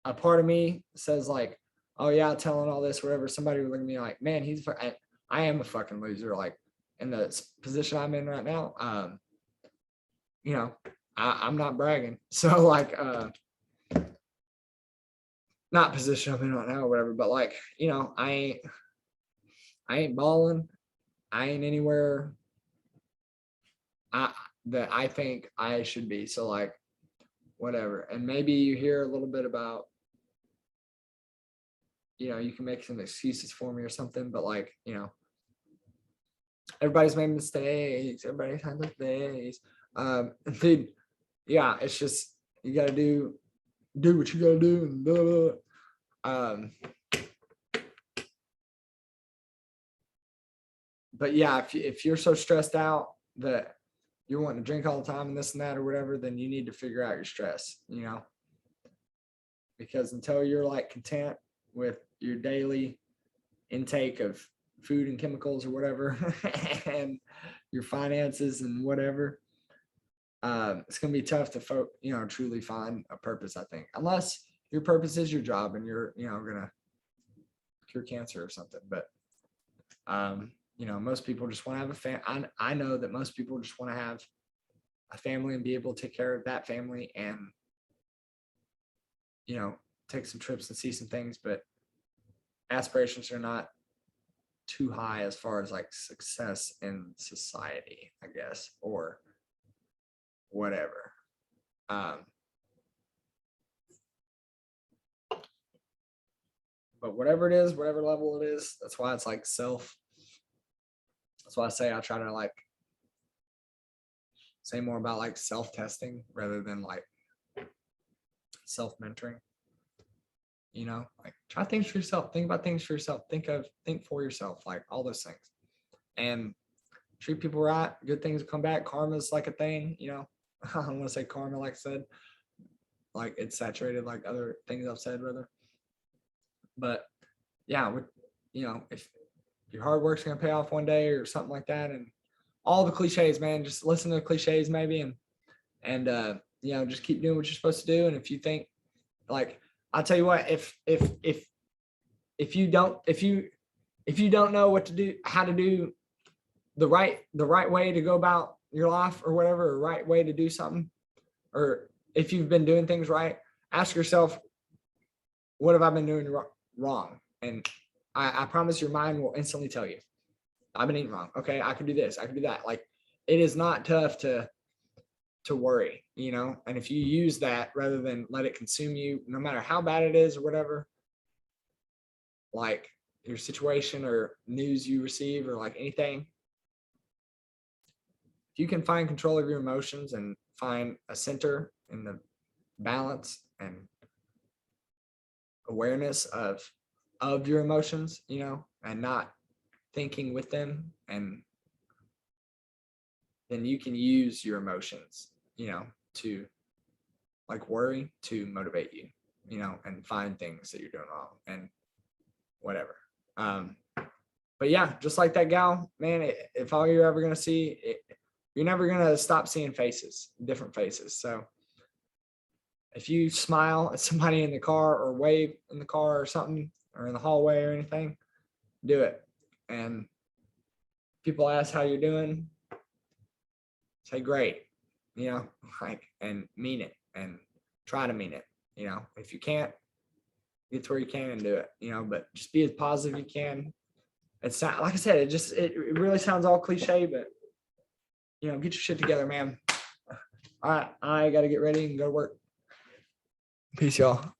a part of me says like, oh yeah, telling all this, whatever. Somebody would look at me like, man, I am a fucking loser. Like in the position I'm in right now, I'm not bragging. So like, not position I'm in right now or whatever, but like, I ain't balling. I ain't anywhere that I think I should be. So like, whatever. And maybe you hear a little bit about, you can make some excuses for me or something, but like, everybody's made mistakes. Everybody's had mistakes. Dude, yeah, it's just, you got to do what you got to do. And blah, blah. But yeah, if you're so stressed out that you're wanting to drink all the time and this and that or whatever, then you need to figure out your stress, because until you're like content with your daily intake of food and chemicals or whatever, and your finances and whatever, it's going to be tough to truly find a purpose, I think, unless your purpose is your job and you're going to cure cancer or something. But most people just want to have a family. I know that most people just want to have a family and be able to take care of that family and take some trips and see some things, but aspirations are not too high as far as like success in society, I guess, or whatever. But whatever it is, whatever level it is, that's why it's like that's why I say I try to like say more about like self-testing rather than like self-mentoring. You know, like try things for yourself, think about things for yourself, think for yourself, like all those things. And treat people right, good things will come back. Karma's like a thing, you know. I don't want to say karma, like I said, like it's saturated like other things I've said rather. But yeah, you know, if your hard work's gonna pay off one day or something like that, and all the cliches, man, just listen to the cliches maybe, and you know, just keep doing what you're supposed to do. And if you think, like, I'll tell you what, if you don't know what to do, how to do the right way to go about your life or whatever, or right way to do something, or if you've been doing things right, ask yourself, what have I been doing wrong? And I promise your mind will instantly tell you, I've been eating wrong. Okay, I could do this, I could do that. Like, it is not tough to worry, you know. And if you use that rather than let it consume you, no matter how bad it is or whatever, like your situation or news you receive or like anything, if you can find control of your emotions and find a center in the balance and awareness of your emotions, you know, and not thinking with them, and then you can use your emotions, you know, to like worry to motivate you, you know, and find things that you're doing wrong and whatever. But yeah, just like that gal, man, if all you're ever going to see, you're never going to stop seeing faces, different faces. So if you smile at somebody in the car or wave in the car or something, or in the hallway or anything, do it. And people ask how you're doing, say great, you know, like, and mean it, and try to mean it. You know, if you can't, get to where you can and do it, you know, but just be as positive as you can. It's not, like I said, it really sounds all cliche, but you know, get your shit together, man. All right, I got to get ready and go to work. Peace, y'all.